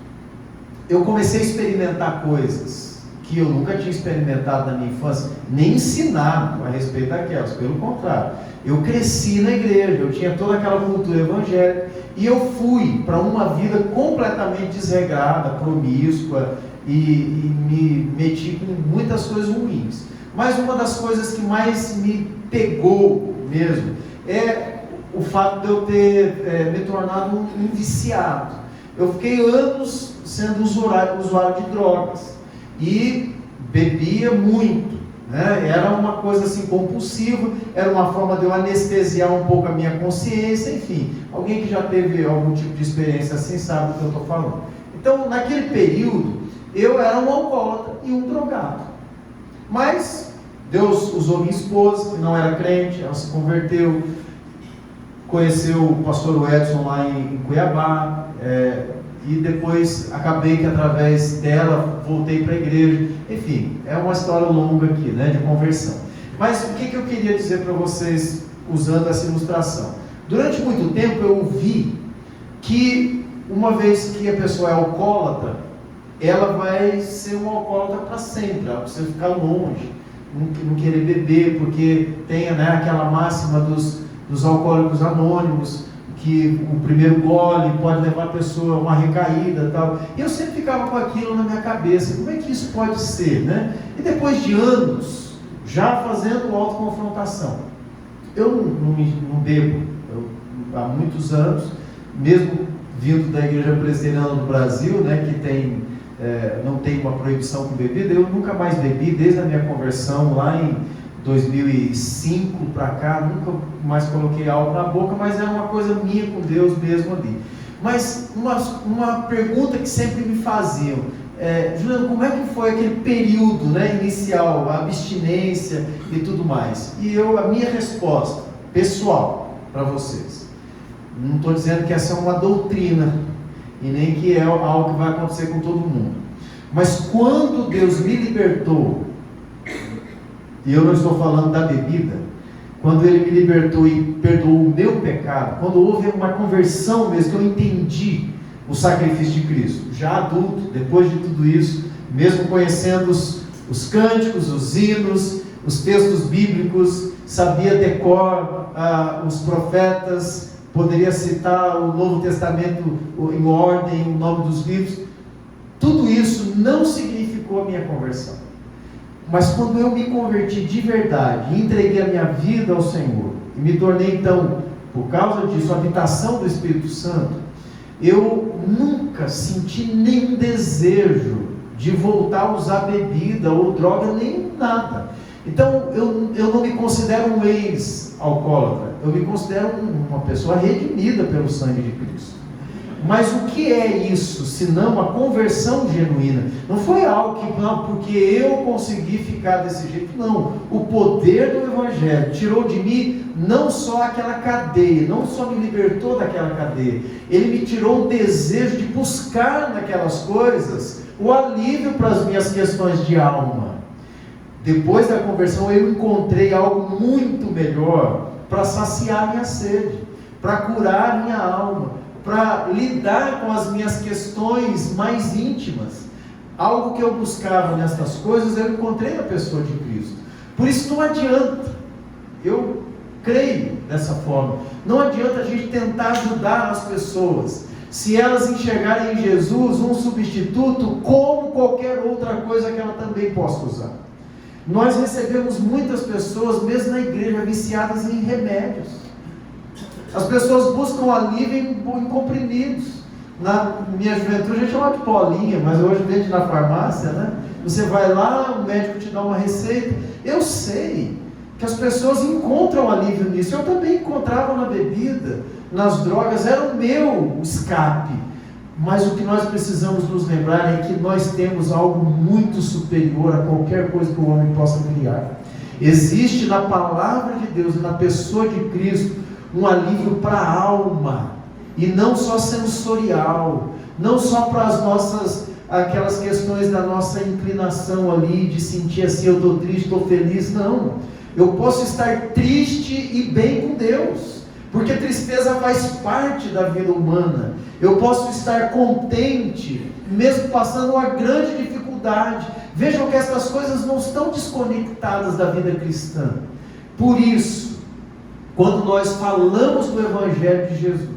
eu comecei a experimentar coisas que eu nunca tinha experimentado na minha infância, nem ensinado a respeito daquelas. Pelo contrário, eu cresci na igreja, eu tinha toda aquela cultura evangélica, e eu fui para uma vida completamente desregrada, promíscua, e me meti com muitas coisas ruins. Mas uma das coisas que mais me pegou mesmo é o fato de eu ter me tornado um viciado. Eu fiquei anos sendo usuário de drogas e bebia muito, né? Era uma coisa assim compulsiva, era uma forma de eu anestesiar um pouco a minha consciência. Enfim, alguém que já teve algum tipo de experiência assim sabe do que eu estou falando. Então, naquele período, eu era um alcoólatra e um drogado. Mas Deus usou minha esposa, que não era crente, ela se converteu, conheceu o pastor Edson lá em Cuiabá, e depois acabei que através dela voltei para a igreja. Enfim, é uma história longa aqui, né, de conversão. Mas o que eu queria dizer para vocês usando essa ilustração? Durante muito tempo eu vi que uma vez que a pessoa é alcoólatra, ela vai ser um alcoólatra para sempre. Ela precisa ficar longe, não querer beber, porque tem, né, aquela máxima dos alcoólicos anônimos, que o primeiro gole pode levar a pessoa a uma recaída e tal. E eu sempre ficava com aquilo na minha cabeça: como é que isso pode ser, né? E depois de anos, já fazendo autoconfrontação, eu não bebo há muitos anos, mesmo vindo da Igreja Presbiteriana do Brasil, né, que não tem uma proibição com bebida. Eu nunca mais bebi desde a minha conversão lá em 2005 para cá, nunca mais coloquei álcool na boca, mas é uma coisa minha com Deus mesmo ali. Mas uma pergunta que sempre me faziam: Juliano, como é que foi aquele período, né, inicial, a abstinência e tudo mais? E a minha resposta pessoal para vocês, não estou dizendo que essa é uma doutrina e nem que é algo que vai acontecer com todo mundo, mas quando Deus me libertou, e eu não estou falando da bebida, quando Ele me libertou e perdoou o meu pecado, quando houve uma conversão mesmo, que eu entendi o sacrifício de Cristo, já adulto, depois de tudo isso, mesmo conhecendo os cânticos, os hinos, os textos bíblicos, sabia decor os profetas, poderia citar o Novo Testamento em ordem, o nome dos livros. Tudo isso não significou a minha conversão. Mas quando eu me converti de verdade, entreguei a minha vida ao Senhor, e me tornei então, por causa disso, a habitação do Espírito Santo, eu nunca senti nenhum desejo de voltar a usar bebida ou droga, nem nada. Então eu não me considero um ex-alcoólatra, eu me considero uma pessoa redimida pelo sangue de Cristo. Mas o que é isso, senão a conversão genuína? Não foi algo que, não, porque eu consegui ficar desse jeito, não. O poder do Evangelho tirou de mim não só aquela cadeia, não só me libertou daquela cadeia, ele me tirou o desejo de buscar naquelas coisas o alívio para as minhas questões de alma. Depois da conversão eu encontrei algo muito melhor para saciar minha sede, para curar minha alma, para lidar com as minhas questões mais íntimas. Algo que eu buscava nessas coisas, eu encontrei na pessoa de Cristo. Por isso não adianta, eu creio dessa forma, não adianta a gente tentar ajudar as pessoas, se elas enxergarem em Jesus um substituto, como qualquer outra coisa que ela também possa usar. Nós recebemos muitas pessoas, mesmo na igreja, viciadas em remédios. As pessoas buscam alívio em comprimidos. Na minha juventude a gente chamava de Paulinha, mas hoje vende na farmácia, né? Você vai lá, o médico te dá uma receita. Eu sei que as pessoas encontram alívio nisso. Eu também encontrava na bebida, nas drogas, era o meu escape. Mas o que nós precisamos nos lembrar é que nós temos algo muito superior a qualquer coisa que o homem possa criar. Existe na palavra de Deus e na pessoa de Cristo um alívio para a alma, e não só sensorial, não só para as nossas, aquelas questões da nossa inclinação ali, de sentir assim, eu estou triste, estou feliz, não. Eu posso estar triste e bem com Deus, porque tristeza faz parte da vida humana. Eu posso estar contente, mesmo passando uma grande dificuldade. Vejam que essas coisas não estão desconectadas da vida cristã. Por isso, quando nós falamos do Evangelho de Jesus,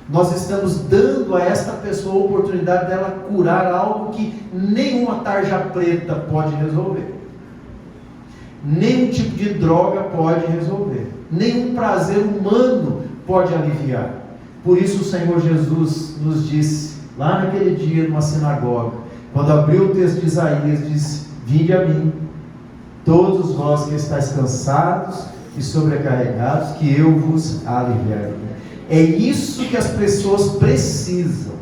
nós estamos dando a esta pessoa a oportunidade dela curar algo que nenhuma tarja preta pode resolver, nenhum tipo de droga pode resolver, nenhum prazer humano pode aliviar. Por isso o Senhor Jesus nos disse, lá naquele dia numa sinagoga, quando abriu o texto de Isaías, disse: vinde a mim, todos vós que estáis cansados e sobrecarregados, que eu vos aliviarei. É isso que as pessoas precisam,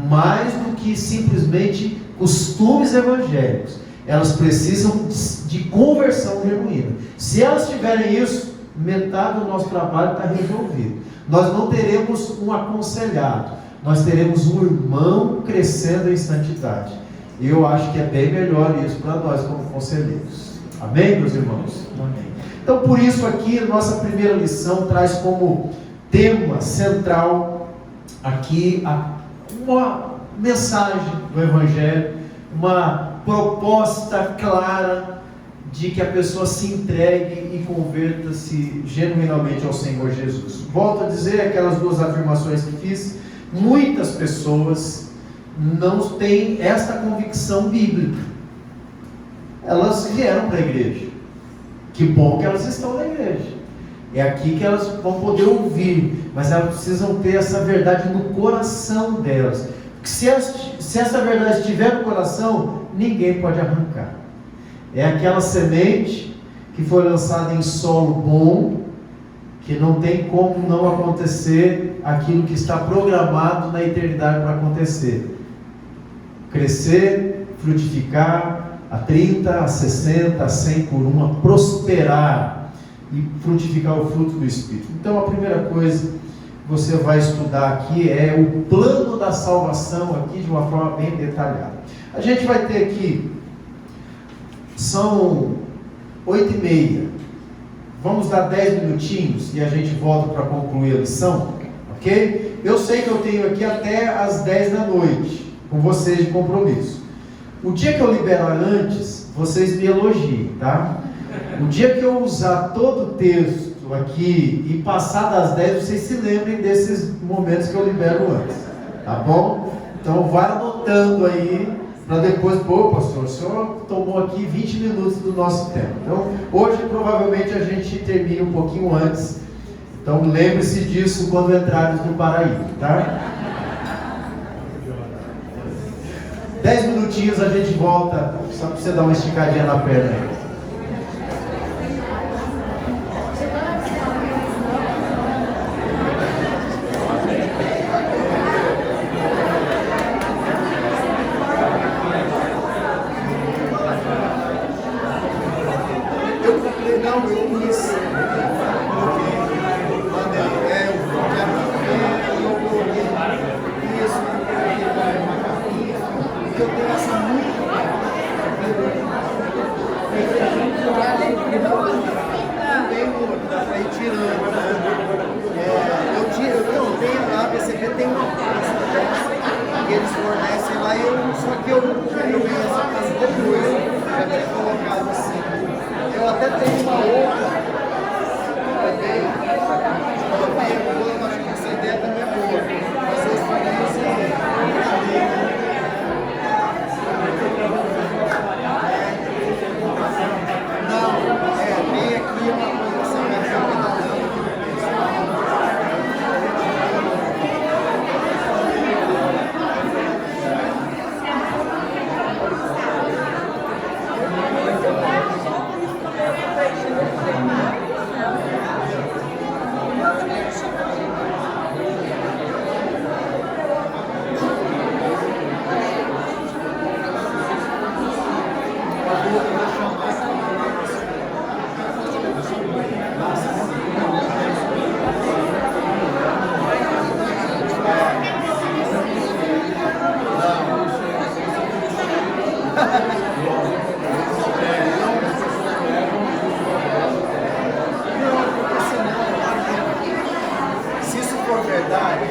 mais do que simplesmente costumes evangélicos. Elas precisam de conversão genuína. Se elas tiverem isso, metade do nosso trabalho está resolvido. Nós não teremos um aconselhado, nós teremos um irmão crescendo em santidade. E eu acho que é bem melhor isso para nós como conselheiros. Amém, meus irmãos? Amém. Então, por isso aqui, a nossa primeira lição traz como tema central aqui uma mensagem do Evangelho, uma proposta clara de que a pessoa se entregue e converta-se genuinamente ao Senhor Jesus. Volto a dizer aquelas duas afirmações que fiz. Muitas pessoas não têm esta convicção bíblica. Elas vieram para a igreja. Que bom que elas estão na igreja. É aqui que elas vão poder ouvir, mas elas precisam ter essa verdade no coração delas. Porque se essa verdade estiver no coração, ninguém pode arrancar. É aquela semente que foi lançada em solo bom, que não tem como não acontecer aquilo que está programado na eternidade para acontecer. Crescer, frutificar, a 30, a 60, a 100 por uma, prosperar e frutificar o fruto do Espírito. Então a primeira coisa que você vai estudar aqui é o plano da salvação aqui de uma forma bem detalhada. A gente vai ter aqui, são 8h30, vamos dar 10 minutinhos e a gente volta para concluir a lição, ok? Eu sei que eu tenho aqui até as 10 da noite com vocês de compromisso. O dia que eu liberar antes, vocês me elogiem, tá? O dia que eu usar todo o texto aqui e passar das 10, vocês se lembrem desses momentos que eu libero antes, tá bom? Então vai anotando aí, para depois, pô, pastor, o senhor tomou aqui 20 minutos do nosso tempo. Então, hoje provavelmente a gente termina um pouquinho antes. Então lembre-se disso quando entrares no paraíso, tá? 10 minutinhos a gente volta, só para você dar uma esticadinha na perna aí. Não, eu quis. Quando eu quero café, eu coloquei isso, uma capinha, porque eu tenho essa muito. Também dá para ir tirando, né? Eu tenho lá, a PCB tem uma pasta dessa que eles fornecem lá, só que eu ganhei essa pasta depois, já tinha colocado assim. Eu até tenho uma outra, eu acho que essa ideia também é boa, mas eu falei assim, não, tem aqui uma coisa assim, mas eu não. Se isso for verdade,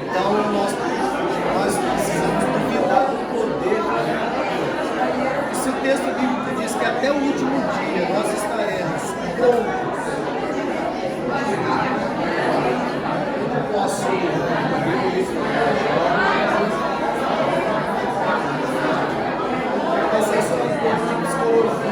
então nós precisamos duvidar do poder. Se o texto bíblico diz que até o último dia nós estaremos prontos, eu posso. Mas isso é uma coisa de psicologia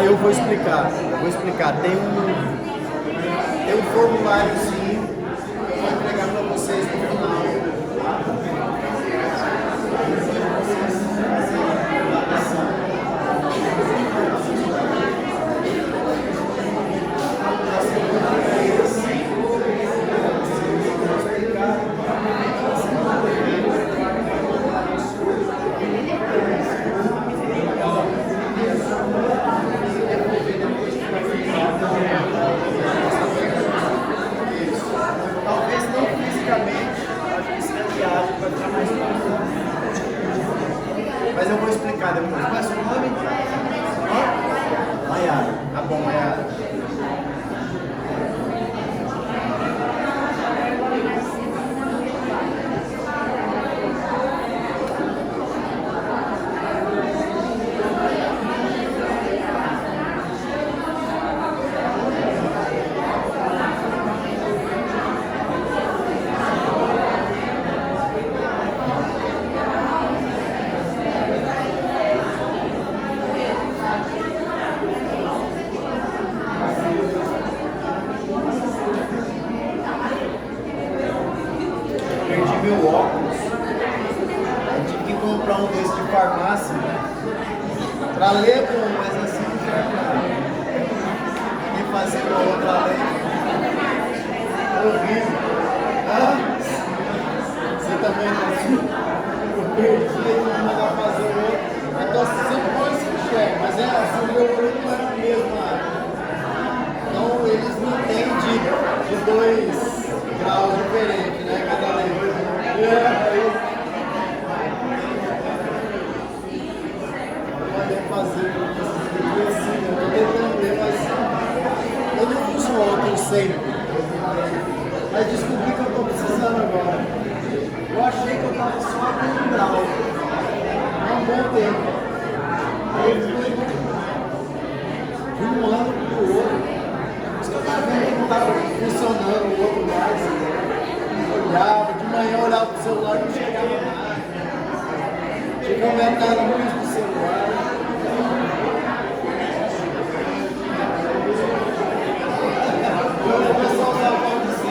eu vou explicar. Tem um formuláriozinho que eu vou entregar para vocês no final. meu óculos. Eu tive que comprar um desse de farmácia. Pra ler é bom, mas assim não serve nada. Ninguém fazia uma outra lei. Horrível. Ah, você também tá assim? Eu perdi e não mandar fazer o outro. Então sempre foi esse enxerga, mas é assim, o meu olho não é a mesma. Então eles não entendem de 2 graus diferentes, né? Cada lei. Podem fazer assim, eu tô tentando ler, mas eu não uso outro sempre. Mas descobri que eu tô precisando agora. Eu achei que eu tava só a 1 grau. Há um bom tempo. Aí eu fui de um ano pro outro. Por isso que eu tava vendo que não tava funcionando o outro mais. Olhava, de manhã eu olhava pro celular e não chegava nada. Chegou a aumentar a luz do celular. Eu vou soltar o pau de céu.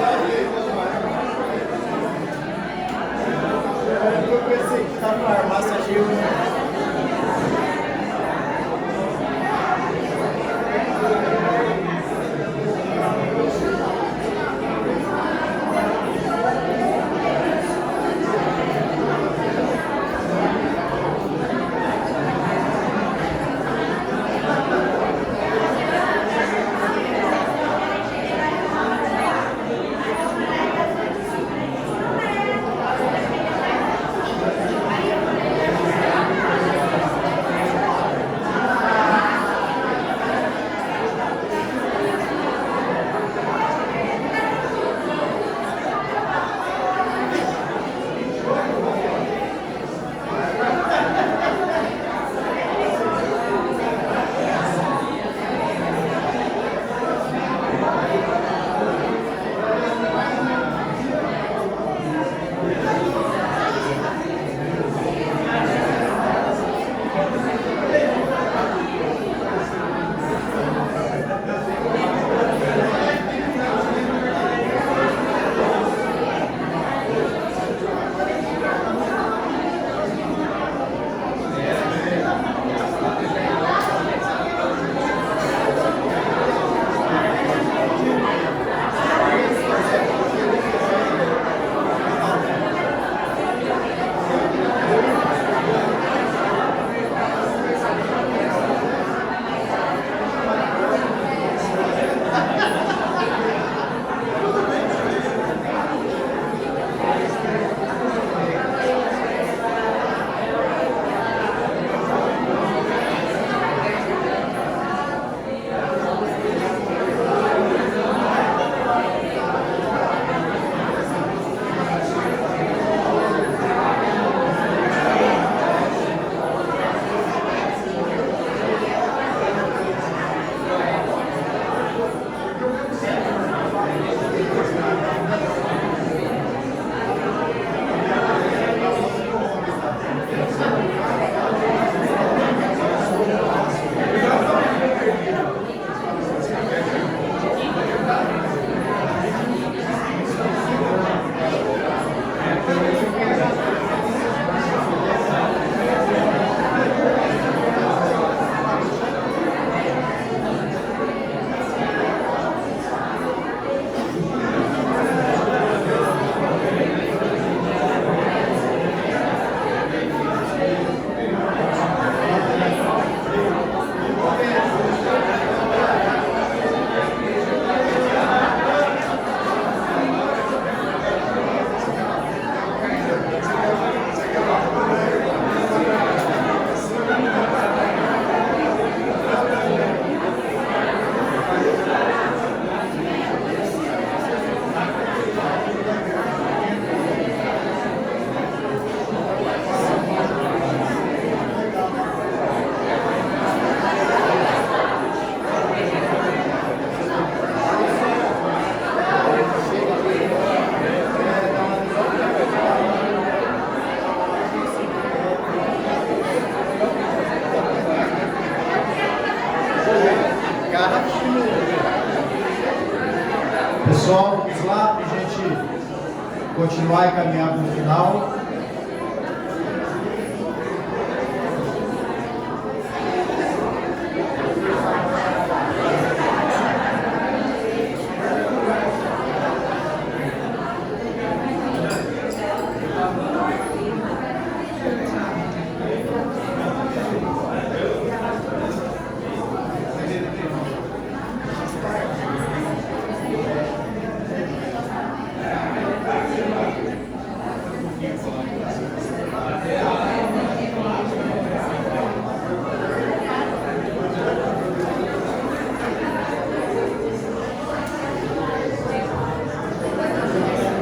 continuar e caminhar para o final.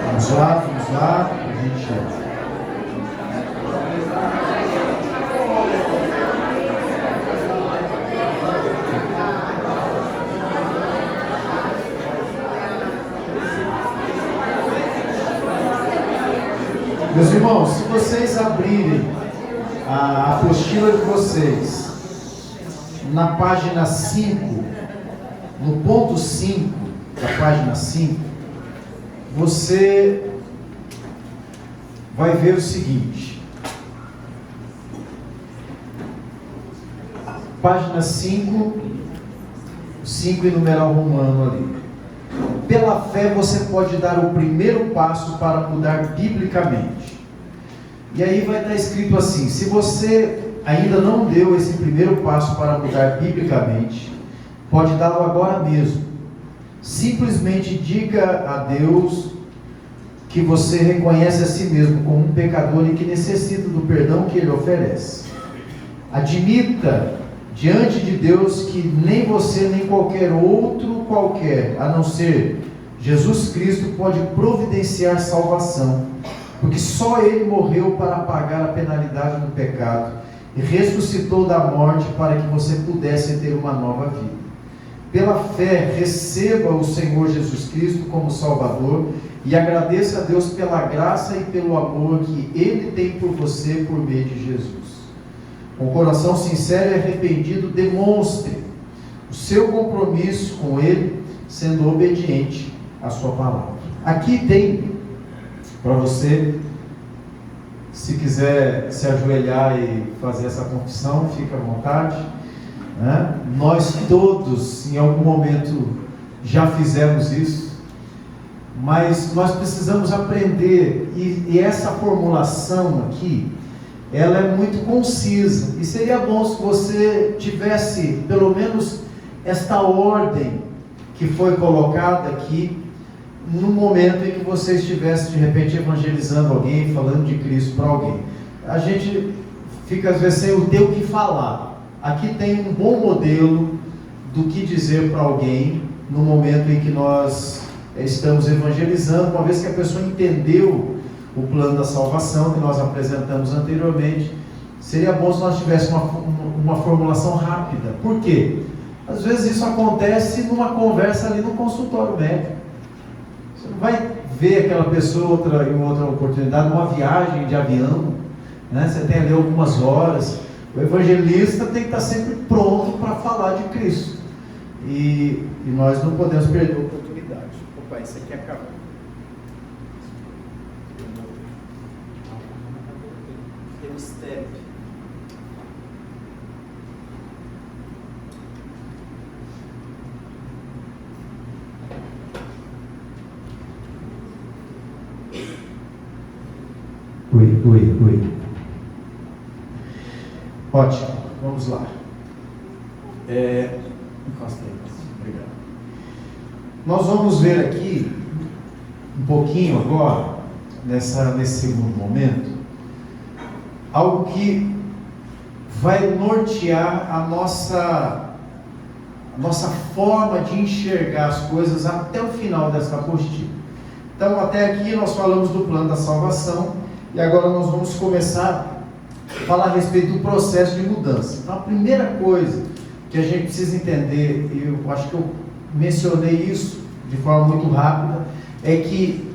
Vamos lá, a gente... Meus irmãos, se vocês abrirem a apostila de vocês, na página 5, no ponto 5 da página 5, você vai ver o seguinte, página 5 em numeral romano ali. Pela fé você pode dar o primeiro passo para mudar biblicamente. E aí vai estar escrito assim: se você ainda não deu esse primeiro passo para mudar biblicamente, pode dá-lo agora mesmo. Simplesmente diga a Deus que você reconhece a si mesmo como um pecador e que necessita do perdão que Ele oferece. Admita diante de Deus que nem você nem qualquer outro a não ser Jesus Cristo, pode providenciar salvação, porque só Ele morreu para pagar a penalidade do pecado e ressuscitou da morte para que você pudesse ter uma nova vida. Pela fé, receba o Senhor Jesus Cristo como Salvador e agradeça a Deus pela graça e pelo amor que Ele tem por você por meio de Jesus. Com coração sincero e arrependido, demonstre o seu compromisso com Ele, sendo obediente à sua palavra. Aqui tem para você, se quiser se ajoelhar e fazer essa confissão, fica à vontade. Nós todos em algum momento já fizemos isso, mas nós precisamos aprender, e essa formulação aqui, ela é muito concisa, e seria bom se você tivesse pelo menos esta ordem que foi colocada aqui, no momento em que você estivesse de repente evangelizando alguém, falando de Cristo para alguém. A gente fica às vezes sem o ter o que falar. Aqui tem um bom modelo do que dizer para alguém no momento em que nós estamos evangelizando, uma vez que a pessoa entendeu o plano da salvação que nós apresentamos anteriormente. Seria bom se nós tivéssemos uma formulação rápida. Por quê? Às vezes isso acontece numa conversa ali no consultório médico. Você não vai ver aquela pessoa em outra oportunidade, numa viagem de avião, Você tem ali algumas horas. O evangelista tem que estar sempre pronto para falar de Cristo. E nós não podemos perder a oportunidade. Opa, isso aqui acabou. Tem um step. Oi. Ótimo, vamos lá. Encostei. Obrigado. Nós vamos ver aqui um pouquinho agora, nesse segundo momento, algo que vai nortear a nossa forma de enxergar as coisas até o final dessa apostila. Então, até aqui nós falamos do plano da salvação, e agora nós vamos começar a falar a respeito do processo de mudança. Então, a primeira coisa que a gente precisa entender, e eu acho que eu mencionei isso de forma muito rápida, é que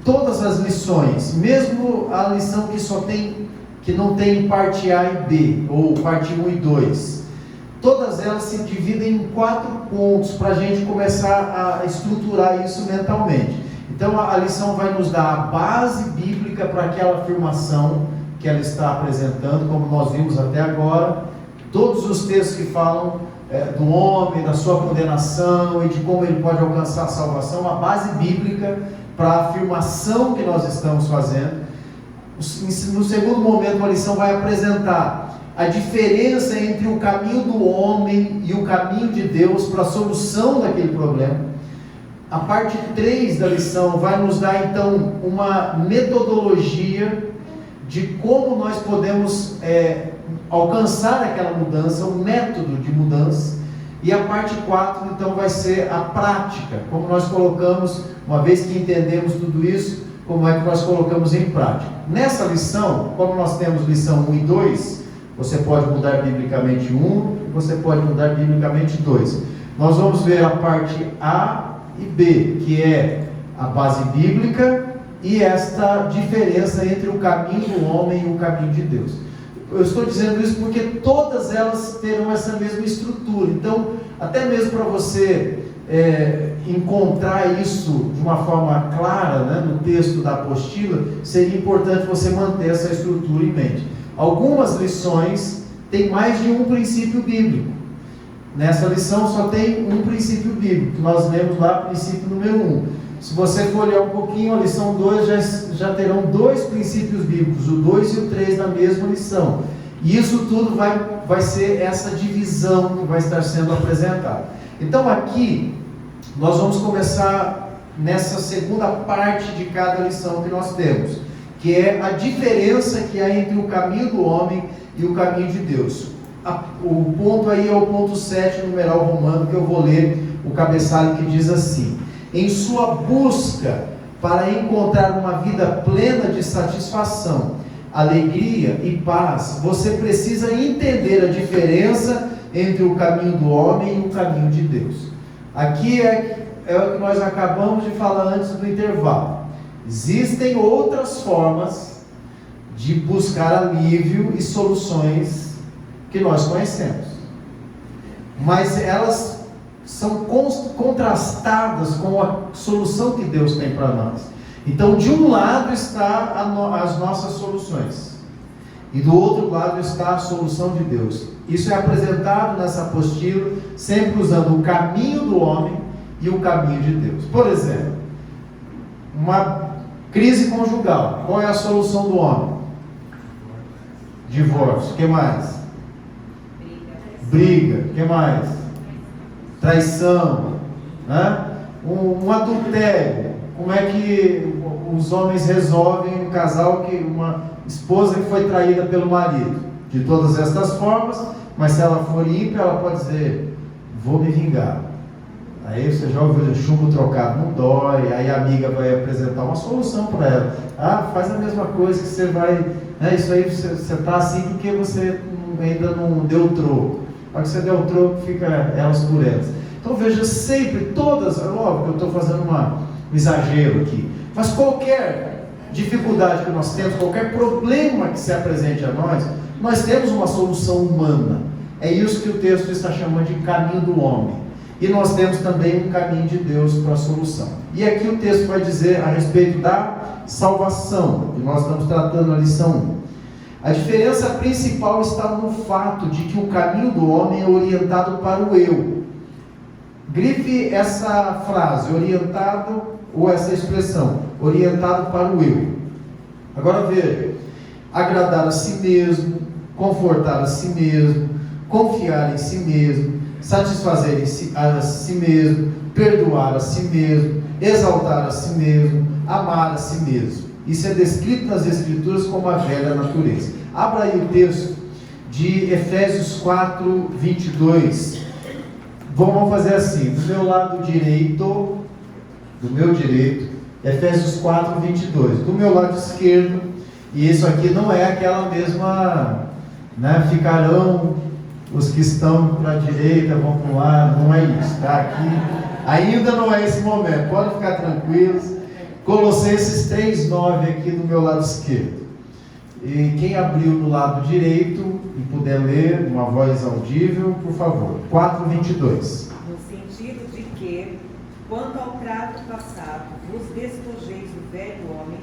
todas as lições, mesmo a lição que não tem parte A e B, ou parte 1 e 2, todas elas se dividem em 4 pontos para a gente começar a estruturar isso mentalmente. Então a lição vai nos dar a base bíblica para aquela afirmação que ela está apresentando, como nós vimos até agora. Todos os textos que falam do homem, da sua condenação e de como ele pode alcançar a salvação, a base bíblica para a afirmação que nós estamos fazendo. No segundo momento, a lição vai apresentar a diferença entre o caminho do homem e o caminho de Deus para a solução daquele problema. A parte 3 da lição vai nos dar então uma metodologia de como nós podemos alcançar aquela mudança, um método de mudança. E a parte 4 então vai ser a prática, como nós colocamos, uma vez que entendemos tudo isso, como é que nós colocamos em prática. Nessa lição, como nós temos lição 1 e 2, você pode mudar biblicamente 1, você pode mudar biblicamente 2. Nós vamos ver a parte A e B, que é a base bíblica e esta diferença entre o caminho do homem e o caminho de Deus. Eu estou dizendo isso porque todas elas terão essa mesma estrutura. Então, até mesmo para você encontrar isso de uma forma clara, né, no texto da apostila, seria importante você manter essa estrutura em mente. Algumas lições têm mais de um princípio bíblico. Nessa lição só tem um princípio bíblico. Nós lemos lá princípio número 1. Se você for olhar um pouquinho, a lição 2 já terão 2 princípios bíblicos, o 2 e o 3 na mesma lição. E isso tudo vai ser essa divisão que vai estar sendo apresentada. Então aqui, nós vamos começar nessa segunda parte de cada lição que nós temos, que é a diferença que há entre o caminho do homem e o caminho de Deus. O ponto aí é o ponto 7 no numeral romano, que eu vou ler o cabeçalho, que diz assim: em sua busca para encontrar uma vida plena de satisfação, alegria e paz, você precisa entender a diferença entre o caminho do homem e o caminho de Deus. Aqui é o que nós acabamos de falar antes do intervalo. Existem outras formas de buscar alívio e soluções que nós conhecemos, mas elas são contrastadas com a solução que Deus tem para nós. Então, de um lado está as nossas soluções, e do outro lado está a solução de Deus. Isso é apresentado nessa apostila, sempre usando o caminho do homem e o caminho de Deus. Por exemplo, uma crise conjugal. Qual é a solução do homem? Divórcio. O que mais? Briga. O que mais? Traição, né? Um adultério. Como é que os homens resolvem um casal, uma esposa que foi traída pelo marido? De todas estas formas, mas se ela for ímpia, ela pode dizer: vou me vingar. Aí você já ouviu chumbo trocado, não dói. Aí a amiga vai apresentar uma solução para ela. Faz a mesma coisa que você vai, né? Isso aí você está assim porque você ainda não deu troco. Para que você deu o troco, fica elas por elas. Então veja, sempre, todas, óbvio que eu estou fazendo um exagero aqui, mas qualquer dificuldade que nós temos, qualquer problema que se apresente a nós temos uma solução humana. É isso que o texto está chamando de caminho do homem. E nós temos também um caminho de Deus para a solução. E aqui o texto vai dizer a respeito da salvação, e nós estamos tratando a lição 1. A diferença principal está no fato de que o caminho do homem é orientado para o eu. Grife essa frase, orientado, ou essa expressão, orientado para o eu. Agora veja: agradar a si mesmo, confortar a si mesmo, confiar em si mesmo, satisfazer a si mesmo, perdoar a si mesmo, exaltar a si mesmo, amar a si mesmo. Isso é descrito nas Escrituras como a velha natureza. Abra aí o texto de Efésios 4, 22. Vamos fazer assim, do meu lado direito, do meu direito, Efésios 4, 22. Do meu lado esquerdo, e isso aqui não é aquela mesma, né, ficarão os que estão para a direita, vão para o lado, não é isso, tá? Aqui ainda não é esse momento, podem ficar tranquilos. Colossenses 3:9 aqui do meu lado esquerdo. E quem abriu do lado direito e puder ler uma voz audível, por favor. 4:22. No sentido de que, quanto ao trato passado, vos velho homem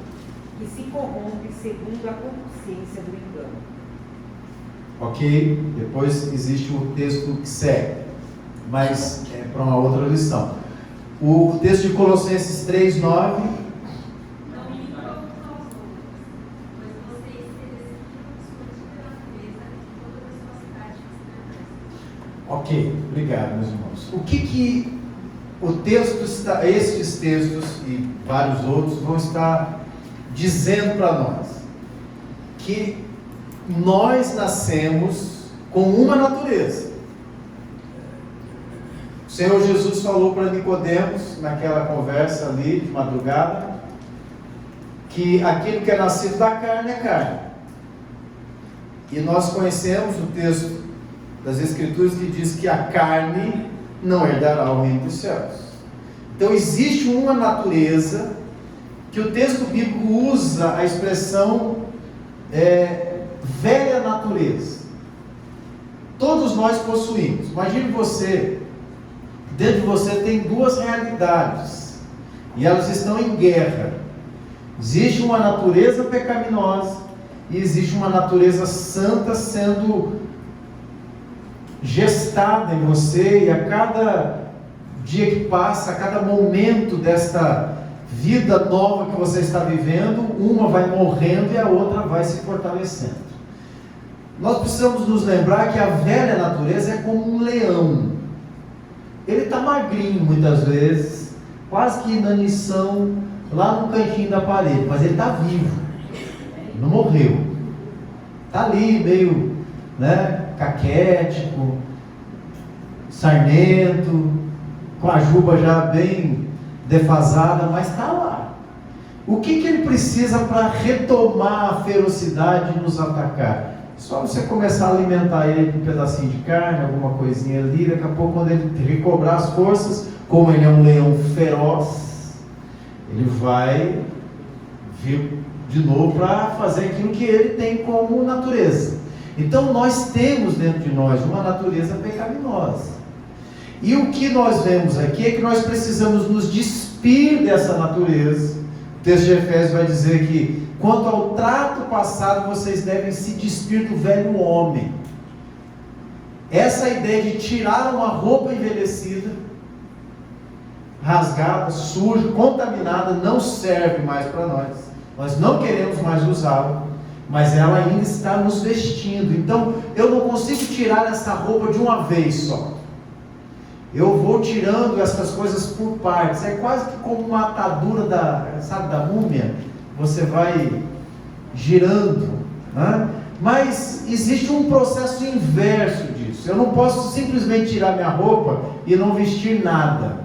que se corrompe segundo a concupiscência do engano. Ok? Depois existe o texto que segue, mas é para uma outra lição. O texto de Colossenses 3:9. Ok, obrigado, meus irmãos. O que o texto está, estes textos e vários outros vão estar dizendo para nós? Que nós nascemos com uma natureza. O Senhor Jesus falou para Nicodemos, naquela conversa ali de madrugada, que aquilo que é nascido da carne é carne. E nós conhecemos o texto das Escrituras que diz que a carne não herdará o reino dos céus. Então existe uma natureza que o texto bíblico usa a expressão velha natureza. Todos nós possuímos. Imagine você, dentro de você tem duas realidades e elas estão em guerra. Existe uma natureza pecaminosa e existe uma natureza santa sendo gestada em você, e a cada dia que passa, a cada momento desta vida nova que você está vivendo, uma vai morrendo e a outra vai se fortalecendo. Nós precisamos nos lembrar que a velha natureza é como um leão. Ele está magrinho muitas vezes, quase que inanição, lá no cantinho da parede, mas ele está vivo, não morreu, está ali meio, caquético, sarnento, com a juba já bem defasada, mas está lá. O que ele precisa para retomar a ferocidade e nos atacar? Só você começar a alimentar ele com um pedacinho de carne, alguma coisinha ali, daqui a pouco, quando ele recobrar as forças, como ele é um leão feroz, ele vai vir de novo para fazer aquilo que ele tem como natureza. Então nós temos dentro de nós uma natureza pecaminosa. E o que nós vemos aqui é que nós precisamos nos despir dessa natureza. O texto de Efésios vai dizer que, quanto ao trato passado, vocês devem se despir do velho homem. Essa ideia de tirar uma roupa envelhecida, rasgada, suja, contaminada, não serve mais para nós. Nós não queremos mais usá-la, mas ela ainda está nos vestindo. Então eu não consigo tirar essa roupa de uma vez só. Eu vou tirando essas coisas por partes. É quase que como uma atadura da múmia. Você vai girando, né? Mas existe um processo inverso disso. Eu não posso simplesmente tirar minha roupa e não vestir nada.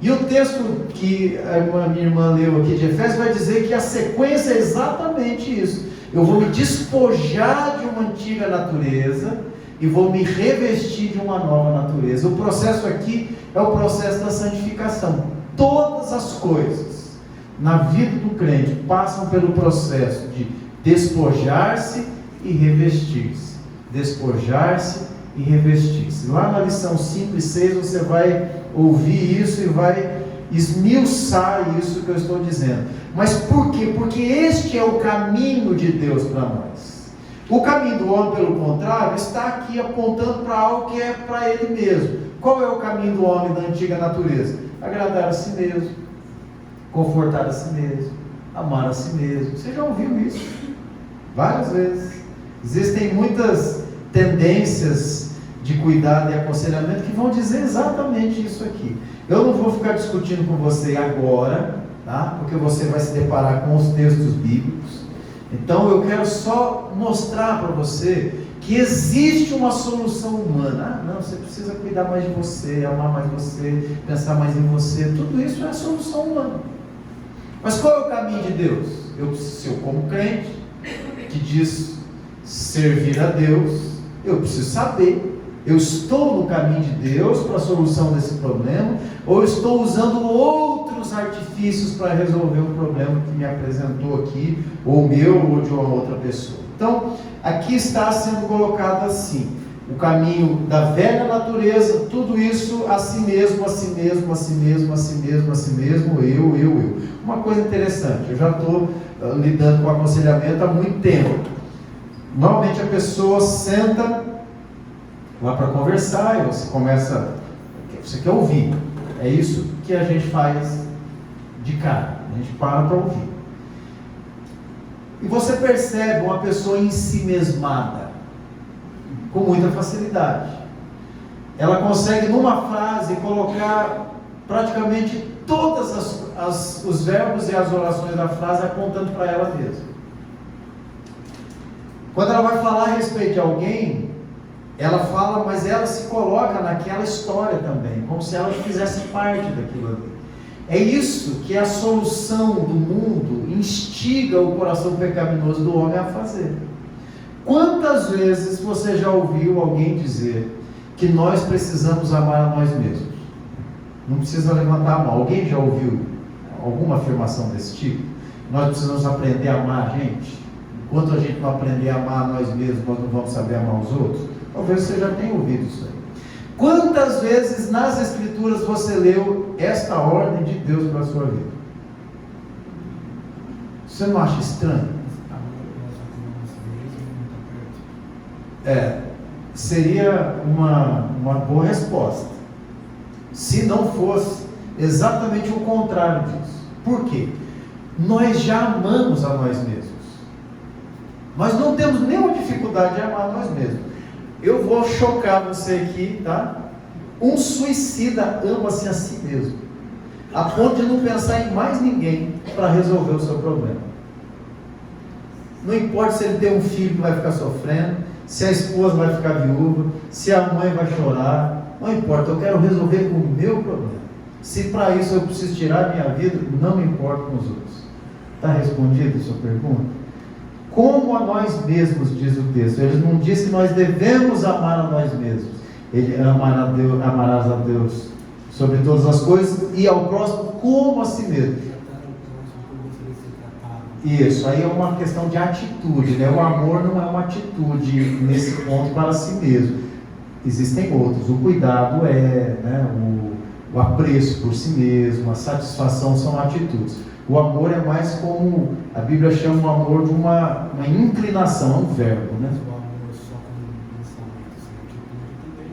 E o texto que a minha irmã leu aqui de Efésios vai dizer que a sequência é exatamente isso. Eu vou me despojar de uma antiga natureza e vou me revestir de uma nova natureza. O processo aqui é o processo da santificação. Todas as coisas na vida do crente passam pelo processo de despojar-se e revestir-se. Despojar-se e revestir-se. Lá na lição 5 e 6 você vai ouvir isso e vai esmiuçar isso que eu estou dizendo. Mas por quê? Porque este é o caminho de Deus para nós. O caminho do homem, pelo contrário, está aqui apontando para algo que é para ele mesmo. Qual é o caminho do homem da antiga natureza? Agradar a si mesmo, confortar a si mesmo, amar a si mesmo. Você já ouviu isso várias vezes. Existem muitas tendências de cuidado e aconselhamento que vão dizer exatamente isso aqui. Eu não vou ficar discutindo com você agora, tá? Porque você vai se deparar com os textos bíblicos. Então eu quero só mostrar para você que existe uma solução humana. Não, você precisa cuidar mais de você, amar mais você, pensar mais em você. Tudo isso é a solução humana. Mas qual é o caminho de Deus? Se eu como crente, que diz servir a Deus, eu preciso saber. Eu estou no caminho de Deus para a solução desse problema, ou estou usando outros artifícios para resolver um problema que me apresentou aqui, ou meu, ou de uma outra pessoa. Então, aqui está sendo colocado assim: o caminho da velha natureza, tudo isso a si mesmo, a si mesmo, a si mesmo, a si mesmo, a si mesmo, eu. Uma coisa interessante, eu já estou lidando com aconselhamento há muito tempo. Normalmente a pessoa senta lá para conversar e você quer ouvir. É isso que a gente faz de cara, a gente para ouvir. E você percebe uma pessoa ensimesmada com muita facilidade. Ela consegue numa frase colocar praticamente todos os verbos e as orações da frase apontando para ela mesma. Quando ela vai falar a respeito de alguém, ela fala, mas ela se coloca naquela história também, como se ela fizesse parte daquilo ali. É isso que a solução do mundo instiga o coração pecaminoso do homem a fazer. Quantas vezes você já ouviu alguém dizer que nós precisamos amar a nós mesmos? Não precisa levantar a mão. Alguém já ouviu alguma afirmação desse tipo? Nós precisamos aprender a amar a gente. Enquanto a gente não aprender a amar a nós mesmos, nós não vamos saber amar os outros. Talvez você já tenha ouvido isso aí. Quantas vezes nas Escrituras você leu esta ordem de Deus para a sua vida? Você não acha estranho? Seria uma boa resposta, se não fosse exatamente o contrário disso. Por quê? Nós já amamos a nós mesmos. Nós não temos nenhuma dificuldade de amar a nós mesmos. Eu vou chocar você aqui, tá? Um suicida ama-se a si mesmo, a ponto de não pensar em mais ninguém para resolver o seu problema. Não importa se ele tem um filho que vai ficar sofrendo, se a esposa vai ficar viúva, se a mãe vai chorar, não importa, eu quero resolver o meu problema. Se para isso eu preciso tirar a minha vida, não me importo com os outros. Está respondida a sua pergunta? Como a nós mesmos, diz o texto. Ele não diz que nós devemos amar a nós mesmos. Ele amarás a Deus sobre todas as coisas e ao próximo como a si mesmo. Isso, aí é uma questão de atitude, né? O amor não é uma atitude nesse ponto para si mesmo. Existem outros. O cuidado né? O apreço por si mesmo, a satisfação são atitudes. O amor é mais como a Bíblia chama o amor de uma inclinação, é um verbo, né?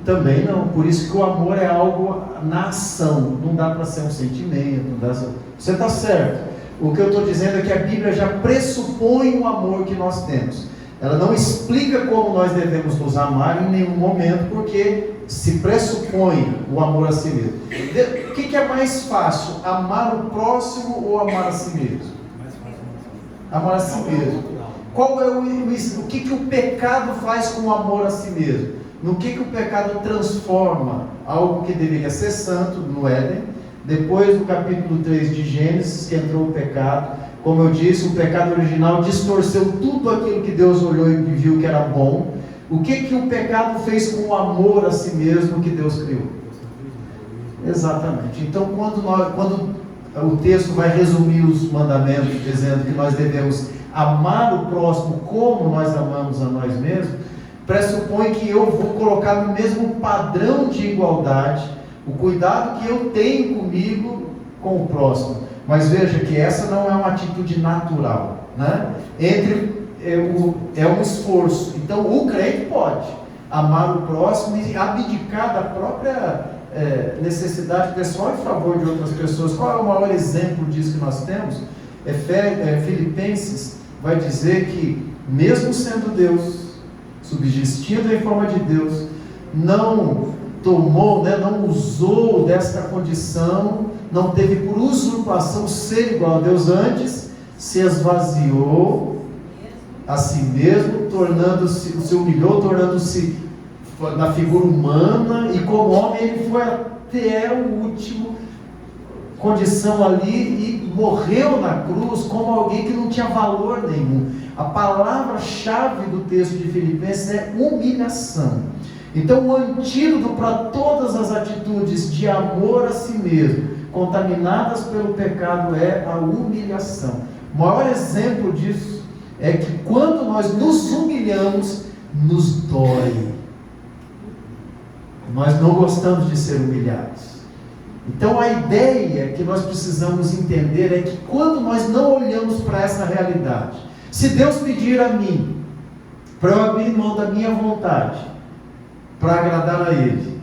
Também não, por isso que o amor é algo na ação, não dá para ser um sentimento, você está certo. O que eu estou dizendo é que a Bíblia já pressupõe o amor que nós temos. Ela não explica como nós devemos nos amar em nenhum momento, porque se pressupõe o amor a si mesmo. O que é mais fácil, amar o próximo ou amar a si mesmo? Amar a si mesmo. Qual é o que o pecado faz com o amor a si mesmo? No que o pecado transforma algo que deveria ser santo no Éden? Depois do capítulo 3 de Gênesis, que entrou o pecado, como eu disse, o pecado original distorceu tudo aquilo que Deus olhou e viu que era bom. O que o pecado fez com o amor a si mesmo que Deus criou? Exatamente. Então, quando o texto vai resumir os mandamentos, dizendo que nós devemos amar o próximo como nós amamos a nós mesmos, pressupõe que eu vou colocar no mesmo padrão de igualdade o cuidado que eu tenho comigo com o próximo. Mas veja que essa não é uma atitude natural, né? É um esforço. Então o crente pode amar o próximo e abdicar da própria necessidade pessoal em favor de outras pessoas. Qual é o maior exemplo disso que nós temos? Filipenses vai dizer que mesmo sendo Deus, subsistindo em forma de Deus, não tomou, não usou desta condição, não teve por usurpação ser igual a Deus, antes se esvaziou a si mesmo, se humilhou, tornando-se na figura humana, e como homem ele foi até o último condição ali e morreu na cruz como alguém que não tinha valor nenhum. A palavra-chave do texto de Filipenses é humilhação. Então o antídoto para todas as atitudes de amor a si mesmo, contaminadas pelo pecado, é a humilhação. O maior exemplo disso é que quando nós nos humilhamos, nos dói. Nós não gostamos de ser humilhados. Então a ideia que nós precisamos entender é que quando nós não olhamos para essa realidade, se Deus pedir a mim, para eu abrir mão da minha vontade, para agradar a Ele,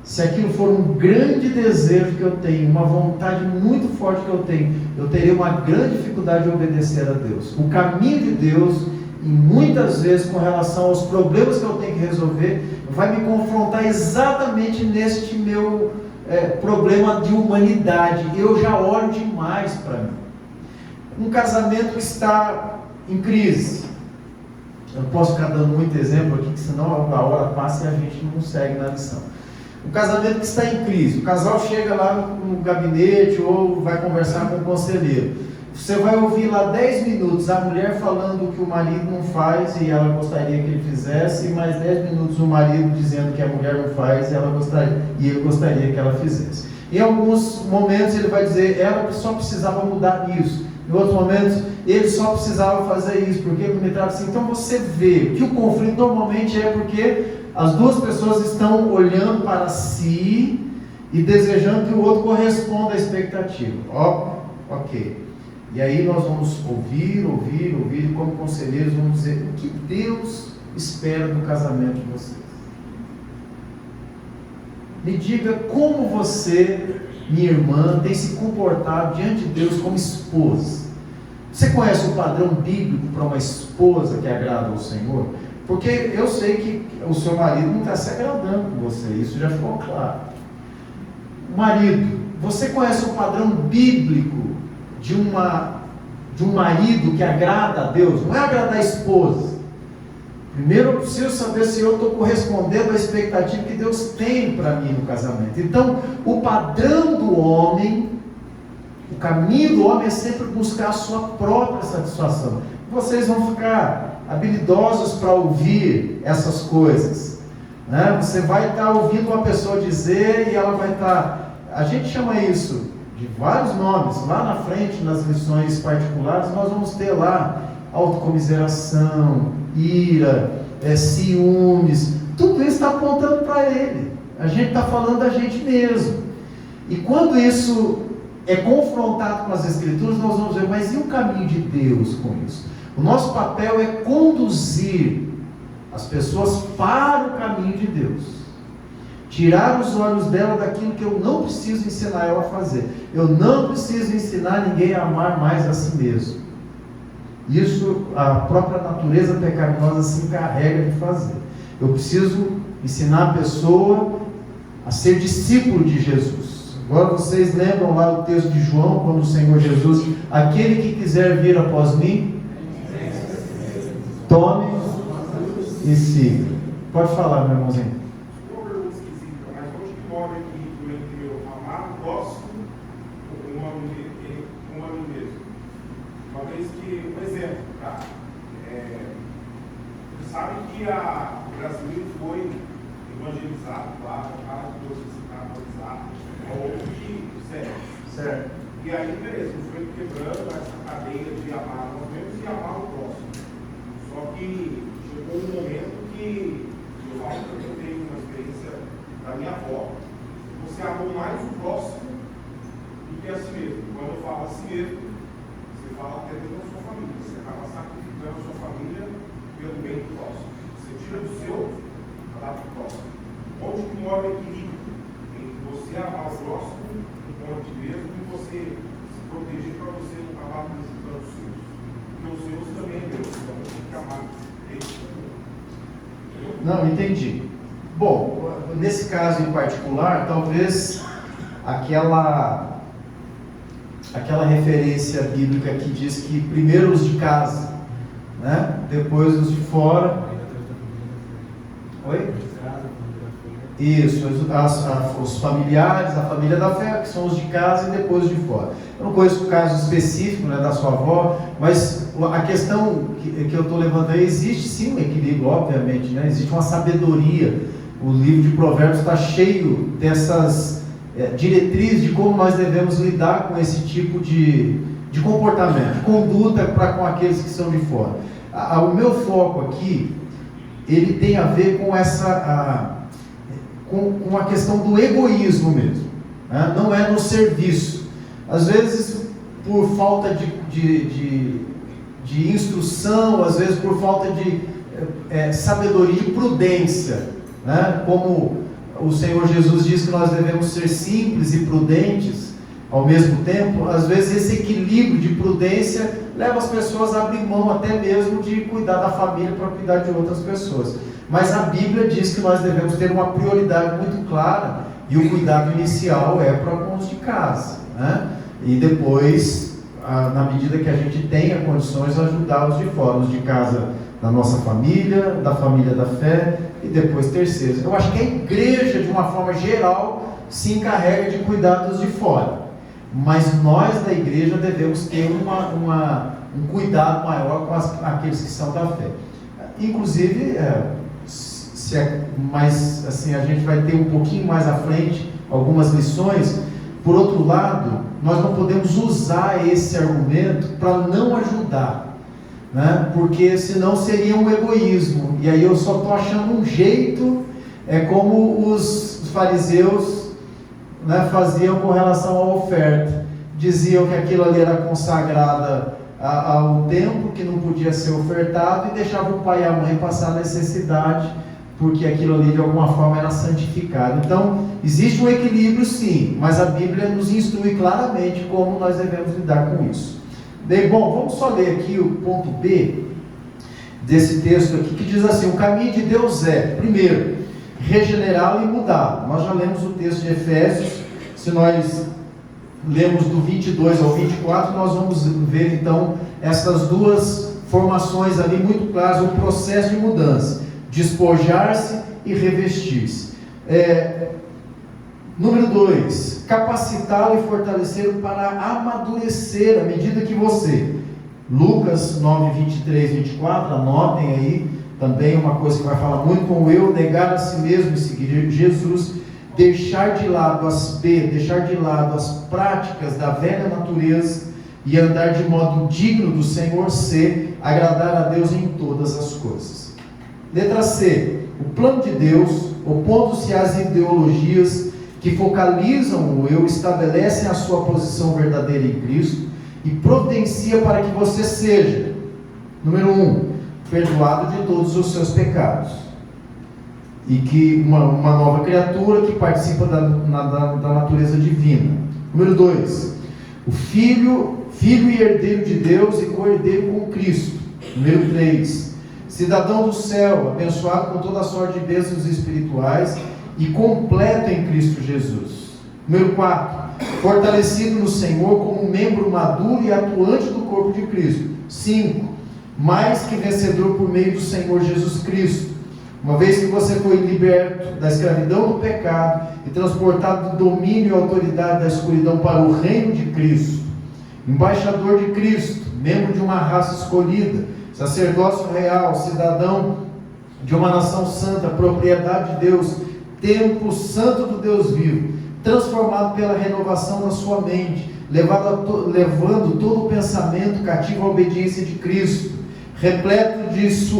se aquilo for um grande desejo que eu tenho, uma vontade muito forte que eu tenho, eu terei uma grande dificuldade de obedecer a Deus. O caminho de Deus, e muitas vezes com relação aos problemas que eu tenho que resolver, vai me confrontar exatamente neste meu problema de humanidade. Eu já olho demais para mim. Um casamento que está em crise. Eu não posso ficar dando muito exemplo aqui, que senão a hora passa e a gente não segue na lição. Um casamento que está em crise. O casal chega lá no gabinete ou vai conversar com o conselheiro. Você vai ouvir lá 10 minutos a mulher falando o que o marido não faz e ela gostaria que ele fizesse, e mais 10 minutos o marido dizendo que a mulher não faz e ele gostaria que ela fizesse. Em alguns momentos ele vai dizer, ela só precisava mudar isso. Em outros momentos, ele só precisava fazer isso, porque ele me trata assim. Então você vê que o conflito normalmente é porque as duas pessoas estão olhando para si e desejando que o outro corresponda à expectativa. Ok. E aí nós vamos ouvir, e como conselheiros vamos dizer o que Deus espera do casamento de vocês. Me diga como você, minha irmã, tem se comportado diante de Deus como esposa. Você conhece o padrão bíblico para uma esposa que agrada ao Senhor? Porque eu sei que o seu marido não está se agradando com você, isso já ficou claro. Marido, você conhece o padrão bíblico de um marido que agrada a Deus? Não é agradar a esposa. Primeiro eu preciso saber se eu estou correspondendo à expectativa que Deus tem para mim no casamento. Então, o padrão do homem, o caminho do homem é sempre buscar a sua própria satisfação. Vocês vão ficar habilidosos para ouvir essas coisas, né? Você vai estar ouvindo uma pessoa dizer e ela vai estar... A gente chama isso de vários nomes. Lá na frente, nas lições particulares, nós vamos ter lá autocomiseração, ira, ciúmes. Tudo isso está apontando para ele. A gente está falando da gente mesmo. E quando isso é confrontado com as Escrituras, nós vamos ver, mas e o caminho de Deus com isso? O nosso papel é conduzir as pessoas para o caminho de Deus. Tirar os olhos dela daquilo que eu não preciso ensinar ela a fazer. Eu não preciso ensinar ninguém a amar mais a si mesmo. Isso a própria natureza pecaminosa se encarrega de fazer. Eu preciso ensinar a pessoa a ser discípulo de Jesus. Agora vocês lembram lá o texto de João, quando o Senhor Jesus, aquele que quiser vir após mim, tome e siga. Pode falar, meu irmãozinho. Sabe que o Brasil foi evangelizado lá, para categorizar ou certo. E aí, beleza, foi quebrando essa cadeia de amar nós mesmos e amar o próximo. Só que chegou um momento que eu falo que eu tenho uma experiência da minha avó. Você amou mais o próximo do que a si mesmo. Quando eu falo a si mesmo, você fala até dentro da sua família. Você acaba sacrificando a sua família pelo bem do próximo. Você tira do seu para dar para o próximo. Onde que mora o equilíbrio entre você amar o próximo enquanto ti mesmo e você se proteger para você não acabar necessitando os seus? Porque os seus também é Deus, então você tem que amar eles também. Não, entendi. Bom, nesse caso em particular, talvez aquela referência bíblica que diz que primeiro os de casa, né? Depois os de fora. Oi? Isso, os familiares, a família da fé, que são os de casa, e depois os de fora. Eu não conheço o caso específico, né, da sua avó, mas a questão que eu estou levantando aí, existe sim um equilíbrio, obviamente, né? Existe uma sabedoria. O livro de Provérbios está cheio dessas diretrizes de como nós devemos lidar com esse tipo de comportamento, de conduta para com aqueles que são de fora. O meu foco aqui, ele tem a ver com com a questão do egoísmo mesmo, né? Não é no serviço. Às vezes por falta de instrução, às vezes por falta de sabedoria e prudência, né? Como o Senhor Jesus diz que nós devemos ser simples e prudentes ao mesmo tempo. Às vezes esse equilíbrio de prudência leva as pessoas a abrir mão até mesmo de cuidar da família para cuidar de outras pessoas. Mas a Bíblia diz que nós devemos ter uma prioridade muito clara, e o cuidado inicial é para com os de casa, né? E depois, na medida que a gente tenha condições, ajudar os de fora, os de casa da nossa família, da família da fé, e depois terceiros. Eu acho que a igreja, de uma forma geral, se encarrega de cuidar dos de fora, mas nós da igreja devemos ter um cuidado maior com aqueles que são da fé. Inclusive, mas assim, a gente vai ter um pouquinho mais à frente algumas lições. Por outro lado, nós não podemos usar esse argumento para não ajudar, né? Porque senão seria um egoísmo, e aí eu só estou achando um jeito, como os fariseus, né, faziam com relação à oferta. Diziam que aquilo ali era consagrada ao templo, que não podia ser ofertado, e deixavam o pai e a mãe passar necessidade, porque aquilo ali de alguma forma era santificado. Então, existe um equilíbrio sim, mas a Bíblia nos instrui claramente como nós devemos lidar com isso. Bem, bom, vamos só ler aqui o ponto B desse texto aqui, que diz assim: o caminho de Deus é, primeiro, regenerá-lo e mudá-lo. Nós já lemos o texto de Efésios. Se nós lemos do 22 ao 24, nós vamos ver então essas duas formações ali muito claras, o processo de mudança: despojar-se e revestir-se. Número 2, capacitá-lo e fortalecê-lo para amadurecer à medida que você. Lucas 9, 23 e 24, anotem aí, também uma coisa que vai falar muito com eu, negar a si mesmo e seguir Jesus, deixar de lado as práticas da velha natureza e andar de modo digno do Senhor, ser agradar a Deus em todas as coisas. Letra C, o plano de Deus, opondo-se às ideologias que focalizam o eu, estabelecem a sua posição verdadeira em Cristo e providencia para que você seja, número 1, perdoado de todos os seus pecados, e que uma nova criatura que participa da natureza divina. Número 2, o filho e herdeiro de Deus e co-herdeiro com Cristo. Número 3, cidadão do céu, abençoado com toda a sorte de bênçãos espirituais e completo em Cristo Jesus. Número 4, fortalecido no Senhor como membro maduro e atuante do corpo de Cristo. 5, mais que vencedor por meio do Senhor Jesus Cristo, uma vez que você foi liberto da escravidão do pecado e transportado do domínio e autoridade da escuridão para o reino de Cristo, embaixador de Cristo, membro de uma raça escolhida, sacerdócio real, cidadão de uma nação santa, propriedade de Deus, templo santo do Deus vivo, transformado pela renovação da sua mente, levando todo o pensamento cativo à obediência de Cristo, repleto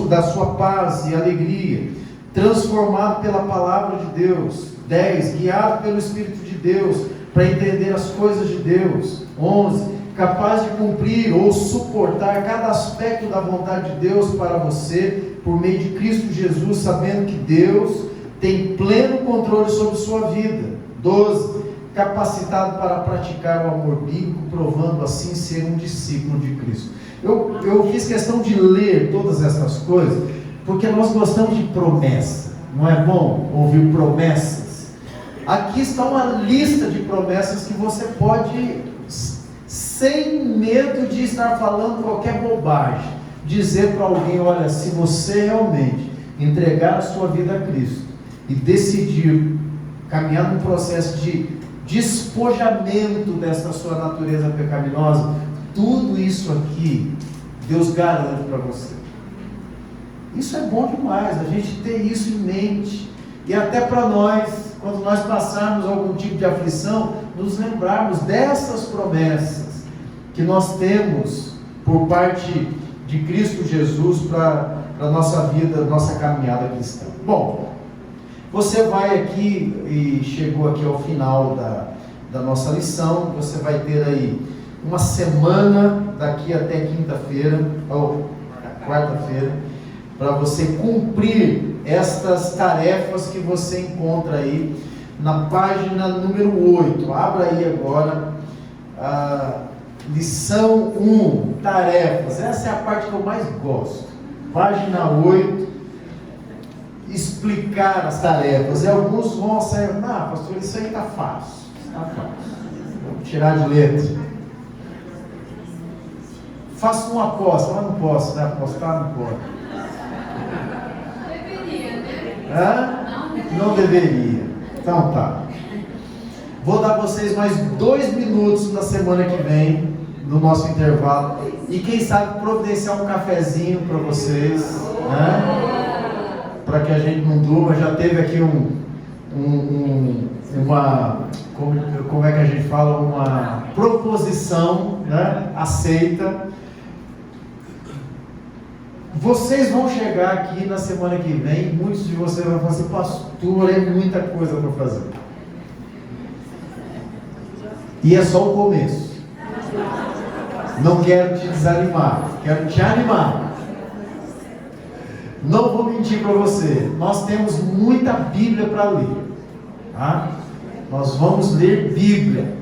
da sua paz e alegria, transformado pela palavra de Deus. 10, guiado pelo Espírito de Deus para entender as coisas de Deus. 11, capaz de cumprir ou suportar cada aspecto da vontade de Deus para você, por meio de Cristo Jesus, sabendo que Deus tem pleno controle sobre sua vida. 12, capacitado para praticar o amor bíblico, provando assim ser um discípulo de Cristo. Eu fiz questão de ler todas essas coisas, porque nós gostamos de promessa. Não é bom ouvir promessas? Aqui está uma lista de promessas que você pode, sem medo de estar falando qualquer bobagem, dizer para alguém: olha, se você realmente entregar a sua vida a Cristo e decidir caminhar num processo de despojamento dessa sua natureza pecaminosa, tudo isso aqui Deus garante para você. Isso é bom demais, a gente ter isso em mente, e até para nós, quando nós passarmos algum tipo de aflição, nos lembrarmos dessas promessas que nós temos por parte de Cristo Jesus para a nossa vida, nossa caminhada cristã. Bom, Você vai aqui, e chegou aqui ao final da nossa lição, você vai ter aí uma semana, daqui até quinta-feira, ou quarta-feira, para você cumprir estas tarefas que você encontra aí na página número 8. Abra aí agora a lição 1, tarefas. Essa é a parte que eu mais gosto. Página 8, explicar as tarefas. E alguns vão sair, pastor, isso aí está fácil. Está fácil. Vamos tirar de letra. Faça uma aposta, mas não posso, né? Apostar não pode. Deveria, né? Não deveria. Então tá. Vou dar vocês mais 2 minutos na semana que vem, no nosso intervalo. E quem sabe providenciar um cafezinho para vocês, né? Para que a gente não durma. Já teve aqui uma, como é que a gente fala? Uma proposição, né? Aceita. Vocês vão chegar aqui na semana que vem, muitos de vocês vão falar assim, pastor, é muita coisa para fazer. E é só o começo. Não quero te desanimar, quero te animar. Não vou mentir para você, nós temos muita Bíblia para ler. Tá? Nós vamos ler Bíblia.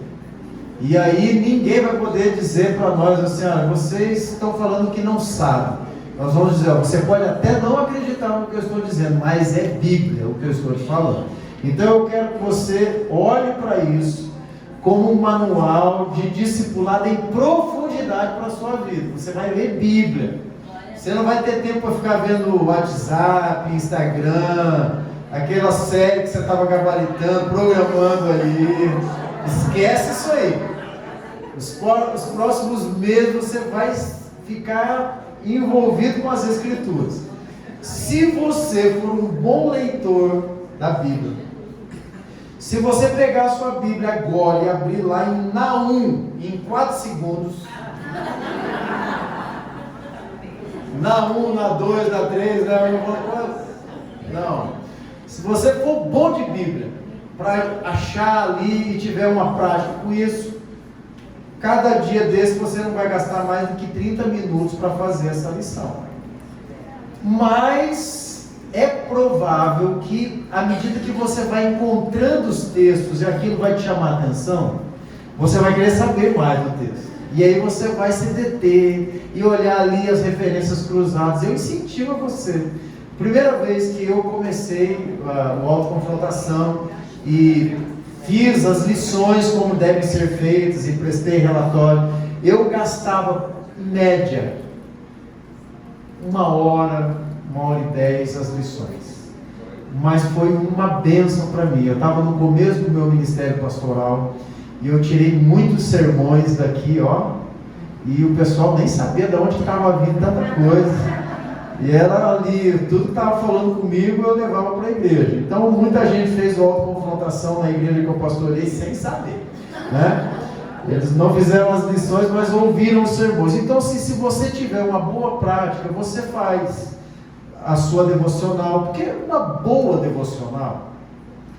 E aí ninguém vai poder dizer para nós assim, vocês estão falando que não sabem. Nós vamos dizer, você pode até não acreditar no que eu estou dizendo, mas é Bíblia o que eu estou te falando. Então eu quero que você olhe para isso como um manual de discipulado em profundidade para a sua vida. Você vai ler Bíblia. Você não vai ter tempo para ficar vendo WhatsApp, Instagram, aquela série que você estava gabaritando, programando ali. Esquece isso aí. Os próximos meses você vai ficar envolvido com as Escrituras. Se você for um bom leitor da Bíblia, se você pegar a sua Bíblia agora e abrir lá em Naum, em 4 segundos, Naum, na 2, na 3, na 1, não. Se você for bom de Bíblia, para achar ali e tiver uma prática com isso, cada dia desse você não vai gastar mais do que 30 minutos para fazer essa lição. Mas é provável que, à medida que você vai encontrando os textos e aquilo vai te chamar a atenção, você vai querer saber mais do texto. E aí você vai se deter e olhar ali as referências cruzadas. Eu incentivo a você. Primeira vez que eu comecei o autoconfrontação e fiz as lições como devem ser feitas e prestei relatório, eu gastava em média 1 hora, 1h10 as lições. Mas foi uma bênção para mim. Eu estava no começo do meu ministério pastoral e eu tirei muitos sermões daqui, e o pessoal nem sabia de onde estava vindo tanta coisa. E era ali, tudo que estava falando comigo eu levava para a igreja. Então muita gente fez autoconfrontação na igreja que eu pastorei sem saber, né? Eles não fizeram as lições, mas ouviram os sermões. Então se você tiver uma boa prática, você faz a sua devocional, porque uma boa devocional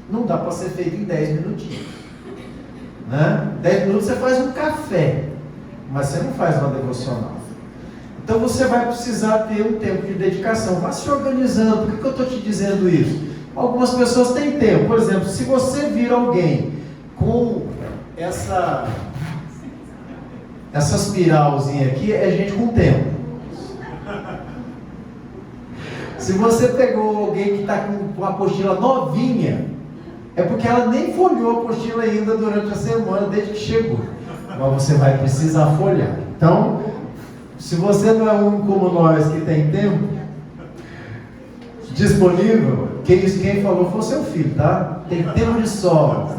não dá para ser feita em 10 minutinhos, né? 10 minutos você faz um café, mas você não faz uma devocional. Então você vai precisar ter um tempo de dedicação. Vá se organizando. Por que eu estou te dizendo isso? Algumas pessoas têm tempo. Por exemplo, se você vir alguém com essa espiralzinha aqui, é gente com tempo. Se você pegou alguém que está com a apostila novinha, é porque ela nem folheou a apostila ainda durante a semana, desde que chegou. Mas você vai precisar folhear. Então, se você não é um como nós que tem tempo disponível, quem falou foi o seu filho, tá? Tem tempo de sobra.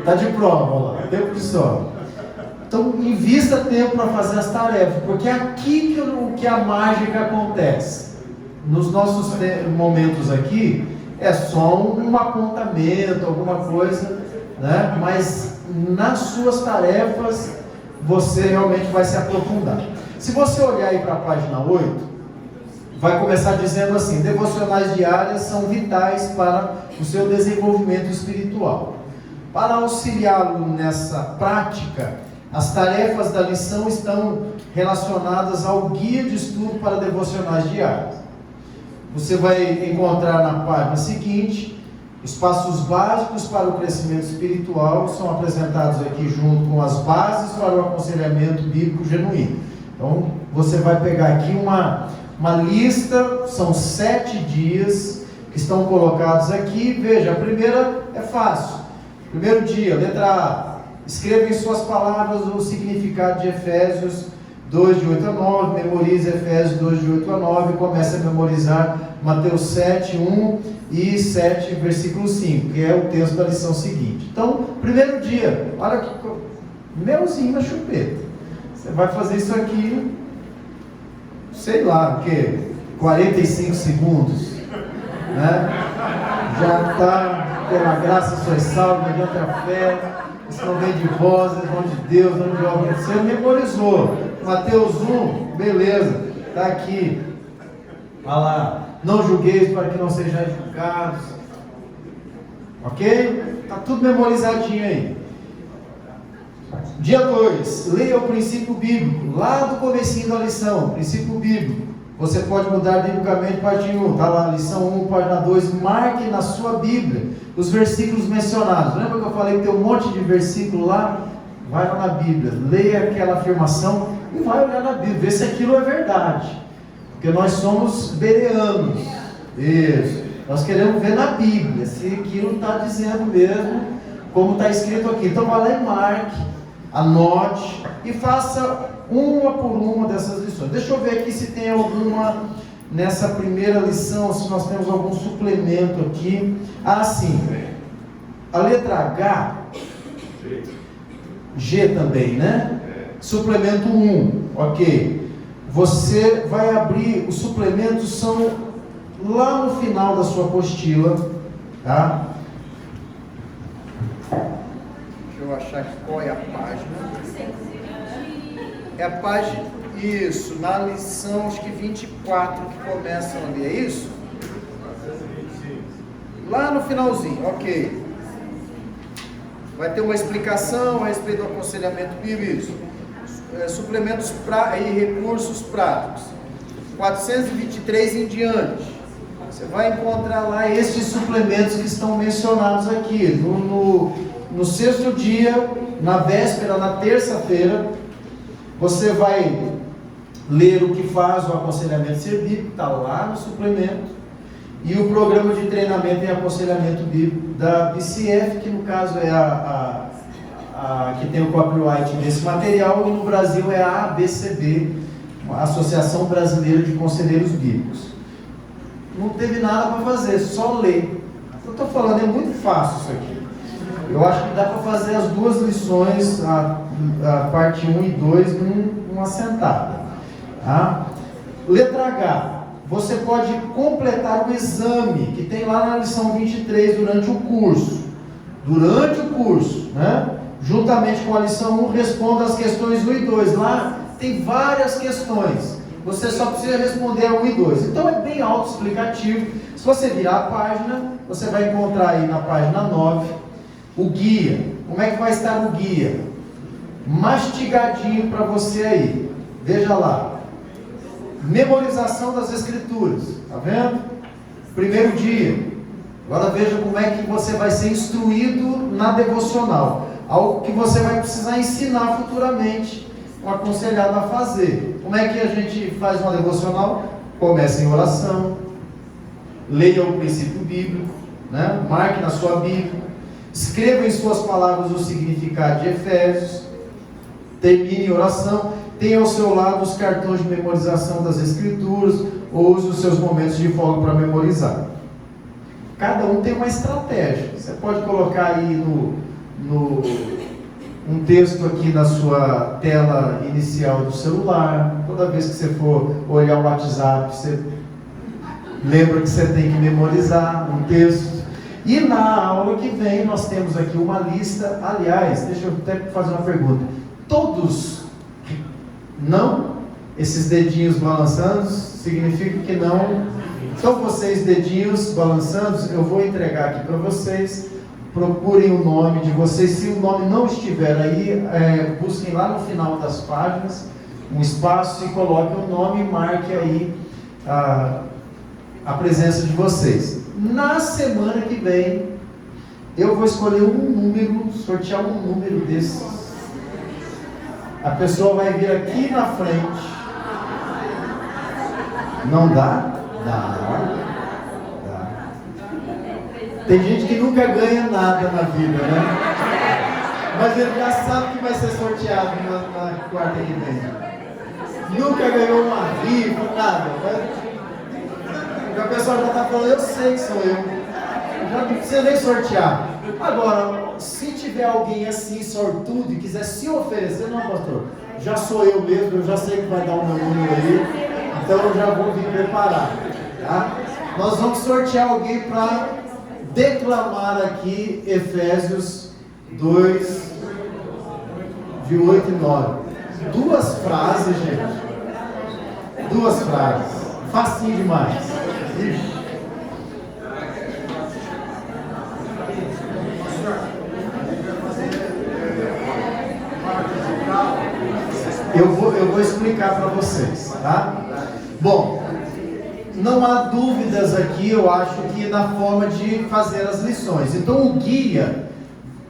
Tá de prova, olha lá, tempo de sobra. Então, invista tempo para fazer as tarefas, porque é aqui que a mágica acontece. Nos nossos momentos aqui, é só um apontamento, alguma coisa, né? Mas nas suas tarefas, você realmente vai se aprofundar. Se você olhar aí para a página 8, vai começar dizendo assim: devocionais diárias são vitais para o seu desenvolvimento espiritual. Para auxiliá-lo nessa prática, as tarefas da lição estão relacionadas ao guia de estudo para devocionais diários. Você vai encontrar na página seguinte: os passos básicos para o crescimento espiritual são apresentados aqui junto com as bases para o aconselhamento bíblico genuíno. Então, você vai pegar aqui uma lista, são 7 dias que estão colocados aqui. Veja, a primeira é fácil. Primeiro dia, letra A: escreva em suas palavras o significado de Efésios 2, de 8 a 9, memorize Efésios 2, de 8 a 9, comece a memorizar Mateus 7, 1 e 7, versículo 5, que é o texto da lição seguinte. Então, primeiro dia, olha que melzinho na chupeta. Você vai fazer isso aqui, sei lá, o quê? 45 segundos, né? Já está, pela graça sois salvos, mediante a fé, isso não vem de vós, é dom de Deus, não de obra. Você memorizou. Mateus 1, beleza, está aqui. Olha lá: não julgueis para que não sejais julgados. Ok? Está tudo memorizadinho aí. Dia 2, leia o princípio bíblico, lá do comecinho da lição, princípio bíblico. Você pode mudar biblicamente, parte 1, está lá, lição 1, página 2, marque na sua Bíblia os versículos mencionados. Lembra que eu falei que tem um monte de versículo lá? Vai lá na Bíblia, leia aquela afirmação e vai olhar na Bíblia, ver se aquilo é verdade. Porque nós somos bereanos. Isso. Nós queremos ver na Bíblia se aquilo está dizendo mesmo como está escrito aqui. Então vá lá e marque, anote e faça uma por uma dessas lições. Deixa eu ver aqui se tem alguma nessa primeira lição, se nós temos algum suplemento aqui. Ah, sim. A letra H, G também, né? Suplemento 1, ok. Você vai abrir, os suplementos são lá no final da sua apostila, tá? Deixa eu achar aqui qual é a página. É a página, isso, na lição, acho que 24 que começam ali, é isso? Lá no finalzinho, ok. Vai ter uma explicação a respeito do aconselhamento bíblico, suplementos e recursos práticos. 423 em diante. Você vai encontrar lá estes suplementos que estão mencionados aqui. No sexto dia, na véspera, na terça-feira, você vai ler o que faz o aconselhamento bíblico, está lá no suplemento, e o programa de treinamento em aconselhamento bíblico da BCF, que no caso é a que tem o copyright desse material, e no Brasil é a ABCB, a Associação Brasileira de Conselheiros Bíblicos. Não teve nada para fazer, só ler. Eu estou falando, é muito fácil isso aqui. Eu acho que dá para fazer as duas lições, a parte 1 e 2, numa sentada. Tá? Letra H. Você pode completar o exame que tem lá na lição 23 durante o curso. Durante o curso, né? Juntamente com a lição 1, responda as questões 1 e 2. Lá tem várias questões. Você só precisa responder a 1 e 2. Então é bem autoexplicativo. Se você virar a página, você vai encontrar aí na página 9 o guia. Como é que vai estar o guia? Mastigadinho para você aí. Veja lá. Memorização das escrituras. Está vendo? Primeiro dia. Agora veja como é que você vai ser instruído na devocional. Algo que você vai precisar ensinar futuramente um aconselhado a fazer. Como é que a gente faz uma devocional? Começa em oração. Leia o princípio bíblico, né? Marque na sua Bíblia. Escreva em suas palavras o significado de Efésios. Termine em oração. Tenha ao seu lado os cartões de memorização das escrituras, ou use os seus momentos de folga para memorizar. Cada um tem uma estratégia. Você pode colocar aí um texto aqui na sua tela inicial do celular. Toda vez que você for olhar o WhatsApp, você lembra que você tem que memorizar um texto. E na aula que vem nós temos aqui uma lista. Aliás, deixa eu até fazer uma pergunta. Todos, não? Esses dedinhos balançando, significa que não. Então vocês, dedinhos balançando, eu vou entregar aqui para vocês. Procurem o nome de vocês. Se o nome não estiver aí, busquem lá no final das páginas um espaço e coloquem o nome e marque aí a presença de vocês. Na semana que vem, eu vou escolher um número, sortear um número desses. A pessoa vai vir aqui na frente. Não dá? Dá. Tem gente que nunca ganha nada na vida, né? Mas ele já sabe que vai ser sorteado na quarta que vem. Nunca ganhou uma rifa, nada. A pessoa já está falando, eu sei que sou eu. Já não precisa nem sortear. Agora, se tiver alguém assim, sortudo, e quiser se oferecer, não, pastor, já sou eu mesmo, eu já sei que vai dar o meu número aí, então eu já vou vir preparar. Tá? Nós vamos sortear alguém para declamar aqui Efésios 2, de 8 e 9. 2 frases, gente. 2 frases. Facinho demais. Ixi. Eu vou explicar para vocês, tá? Bom, não há dúvidas aqui, eu acho que na forma de fazer as lições. Então o guia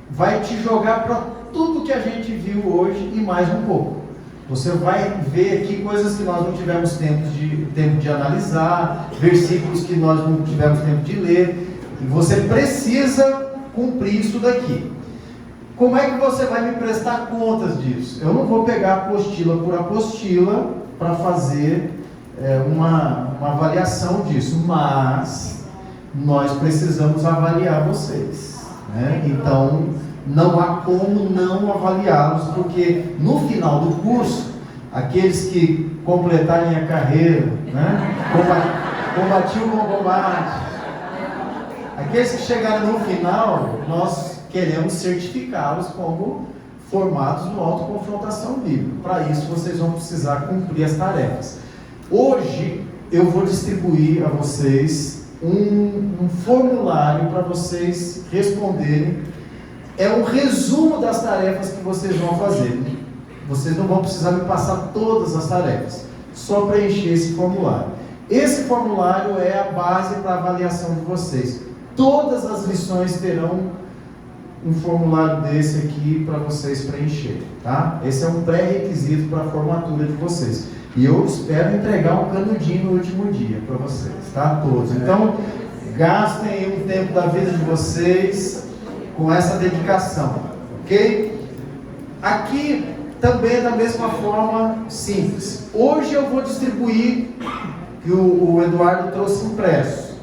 vai te jogar para tudo que a gente viu hoje e mais um pouco. Você vai ver aqui coisas que nós não tivemos tempo de analisar, versículos que nós não tivemos tempo de ler, e você precisa cumprir isso daqui. Como é que você vai me prestar contas disso? Eu não vou pegar apostila por apostila para fazer uma avaliação disso, mas nós precisamos avaliar vocês, né? Então não há como não avaliá-los, porque no final do curso, aqueles que completarem a carreira, né? Combati o bom combate, aqueles que chegarem no final, nós queremos certificá-los como formados no autoconfrontação bíblica. Para isso vocês vão precisar cumprir as tarefas. Hoje eu vou distribuir a vocês um formulário para vocês responderem. É um resumo das tarefas que vocês vão fazer. Vocês não vão precisar me passar todas as tarefas, só preencher esse formulário. Esse formulário é a base para a avaliação de vocês. Todas as lições terão um formulário desse aqui para vocês preencherem, tá? Esse é um pré-requisito para a formatura de vocês. E eu espero entregar um canudinho no último dia para vocês, tá? Todos. Então, gastem um tempo da vida de vocês com essa dedicação, ok? Aqui também é da mesma forma simples. Hoje eu vou distribuir, que o Eduardo trouxe impresso.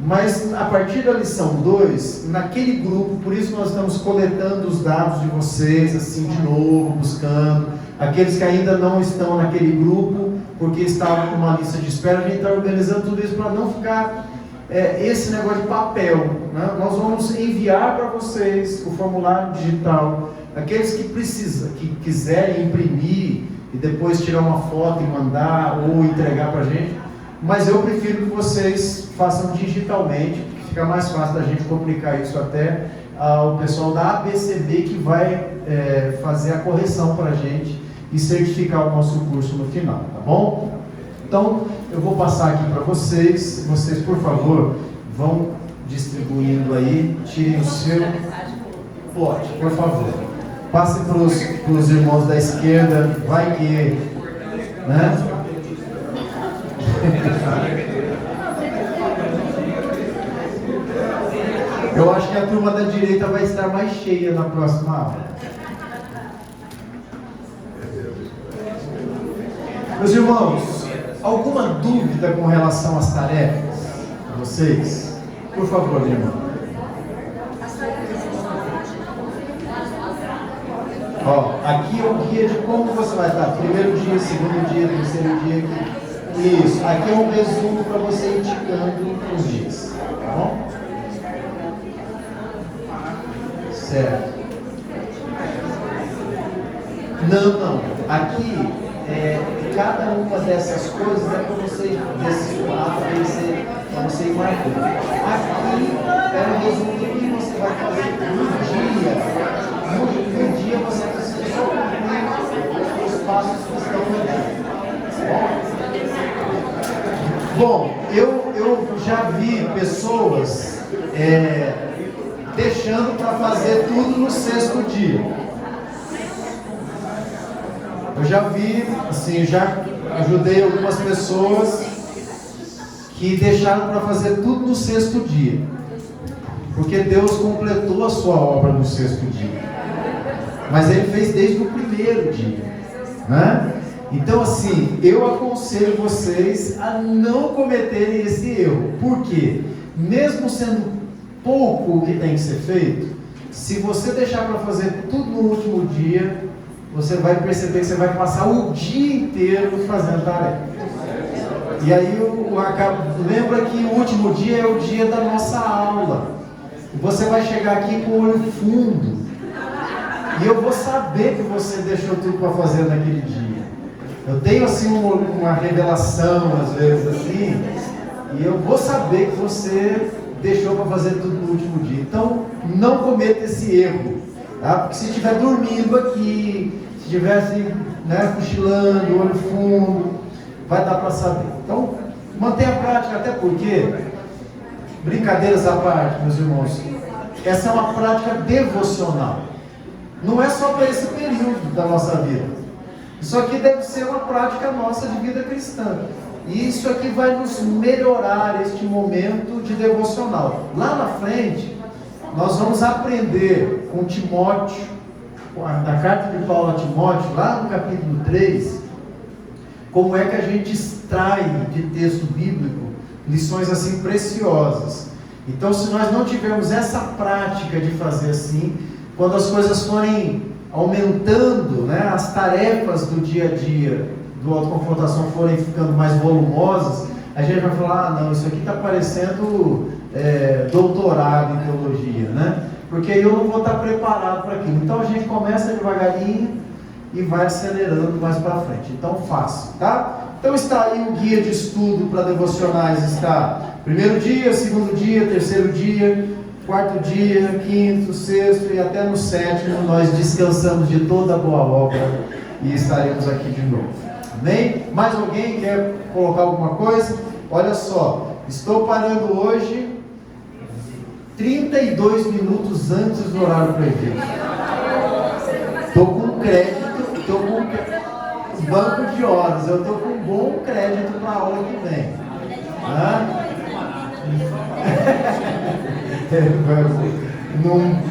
Mas a partir da lição 2, naquele grupo, por isso nós estamos coletando os dados de vocês, assim de novo, buscando. Aqueles que ainda não estão naquele grupo, porque estavam com uma lista de espera, a gente está organizando tudo isso para não ficar esse negócio de papel, né? Nós vamos enviar para vocês o formulário digital. Aqueles que quiserem imprimir e depois tirar uma foto e mandar ou entregar para a gente, mas eu prefiro que vocês façam digitalmente, porque fica mais fácil da gente comunicar isso até ao pessoal da ABCB, que vai fazer a correção para a gente e certificar o nosso curso no final, tá bom? Então, eu vou passar aqui para vocês. Vocês, por favor, vão distribuindo aí, tirem o seu. Pode, por favor. Passe para os irmãos da esquerda, vai que, né? Eu acho que a turma da direita vai estar mais cheia na próxima aula. Meus irmãos, alguma dúvida com relação às tarefas de vocês? Por favor, irmão. Ó, aqui é o guia de como você vai estar. Primeiro dia, segundo dia, terceiro dia. Isso, aqui é um resumo para você ir indicando os dias, tá bom? Certo. Não. Aqui cada uma dessas coisas é para você, para você ir marcando. Aqui é um resumo do que você vai fazer no dia. No dia você precisa só cumprir os passos que estão no dia. Bom, eu já vi pessoas deixando para fazer tudo no 6º dia. Eu já vi, assim, já ajudei algumas pessoas que deixaram para fazer tudo no 6º dia, porque Deus completou a sua obra no 6º dia, mas Ele fez desde o 1º dia, né? Então, assim, eu aconselho vocês a não cometerem esse erro. Por quê? Mesmo sendo pouco o que tem que ser feito, se você deixar para fazer tudo no último dia, você vai perceber que você vai passar o dia inteiro fazendo tarefa. E aí, lembra que o último dia é o dia da nossa aula. Você vai chegar aqui com o olho fundo. E eu vou saber que você deixou tudo para fazer naquele dia. Eu tenho assim uma revelação às vezes assim, e eu vou saber que você deixou para fazer tudo no último dia. Então não cometa esse erro, tá? Porque se estiver dormindo aqui, se estivesse cochilando, olho fundo, vai dar para saber. Então mantenha a prática, até porque, brincadeiras à parte, meus irmãos, essa é uma prática devocional. Não é só para esse período da nossa vida. Isso aqui deve ser uma prática nossa de vida cristã. E isso aqui vai nos melhorar este momento de devocional. Lá na frente, nós vamos aprender com Timóteo, da carta de Paulo a Timóteo, lá no capítulo 3, como é que a gente extrai de texto bíblico lições assim preciosas. Então, se nós não tivermos essa prática de fazer assim, quando as coisas forem aumentando, as tarefas do dia a dia do autoconfrontação forem ficando mais volumosas, a gente vai falar, não, isso aqui está parecendo doutorado em teologia, porque eu não vou estar preparado para aquilo. Então a gente começa devagarinho e vai acelerando mais para frente. Então faça, tá? Então está aí o guia de estudo para devocionais, está 1º dia, 2º dia, 3º dia, 4º dia, 5º, 6º e até no 7º nós descansamos de toda a boa obra e estaremos aqui de novo. Amém? Mais alguém quer colocar alguma coisa? Olha só, estou parando hoje 32 minutos antes do horário previsto. Estou com crédito, estou com banco de horas, eu estou com um bom crédito para a aula que vem.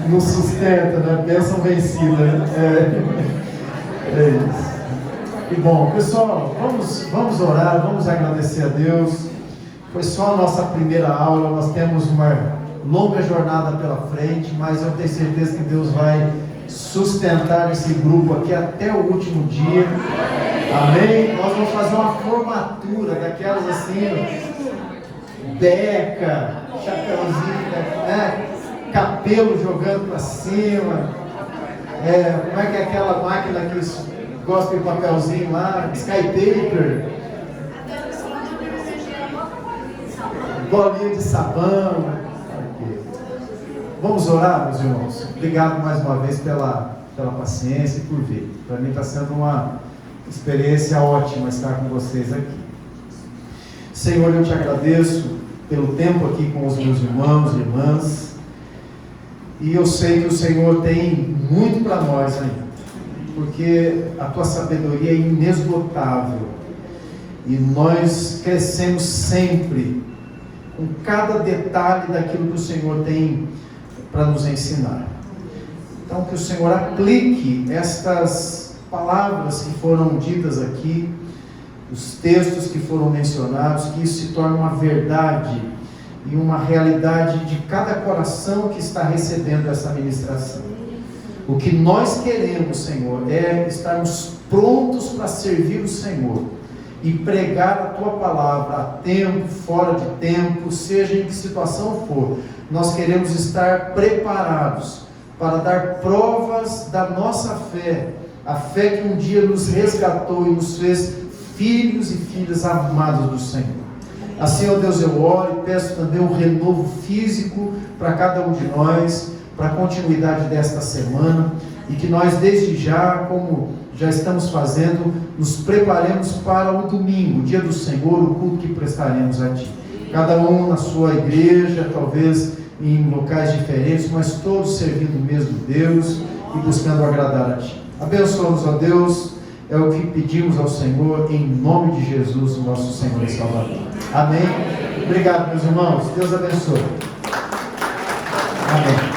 Não sustenta, bênção vencida. É isso. E bom, pessoal, vamos orar, vamos agradecer a Deus. Foi só a nossa primeira aula, nós temos uma longa jornada pela frente, mas eu tenho certeza que Deus vai sustentar esse grupo aqui até o último dia. Amém? Nós vamos fazer uma formatura daquelas assim, beca, chapeuzinho, cabelo jogando para cima, como é que é aquela máquina que gosta de papelzinho lá, Skypaper, bolinha de sabão. Vamos orar, meus irmãos. Obrigado mais uma vez pela paciência e por vir. Para mim está sendo uma experiência ótima estar com vocês aqui. Senhor, eu te agradeço pelo tempo aqui com os meus irmãos e irmãs, e eu sei que o Senhor tem muito para nós ainda, porque a tua sabedoria é inesgotável, e nós crescemos sempre com cada detalhe daquilo que o Senhor tem para nos ensinar. Então que o Senhor aplique estas palavras que foram ditas aqui, os textos que foram mencionados, que isso se torne uma verdade e uma realidade de cada coração que está recebendo essa ministração. O que nós queremos, Senhor, é estarmos prontos para servir o Senhor e pregar a tua palavra a tempo, fora de tempo, seja em que situação for. Nós queremos estar preparados para dar provas da nossa fé A fé que um dia nos resgatou e nos fez filhos e filhas amados do Senhor. Assim, ó Deus, eu oro e peço também um renovo físico para cada um de nós, para a continuidade desta semana, e que nós desde já, como já estamos fazendo, nos preparemos para o domingo, o dia do Senhor, o culto que prestaremos a Ti. Cada um na sua igreja, talvez em locais diferentes, mas todos servindo o mesmo Deus e buscando agradar a Ti. Abençoa-nos, ó Deus, é o que pedimos ao Senhor, em nome de Jesus, o nosso Senhor e Salvador. Amém? Obrigado, meus irmãos. Deus abençoe. Amém.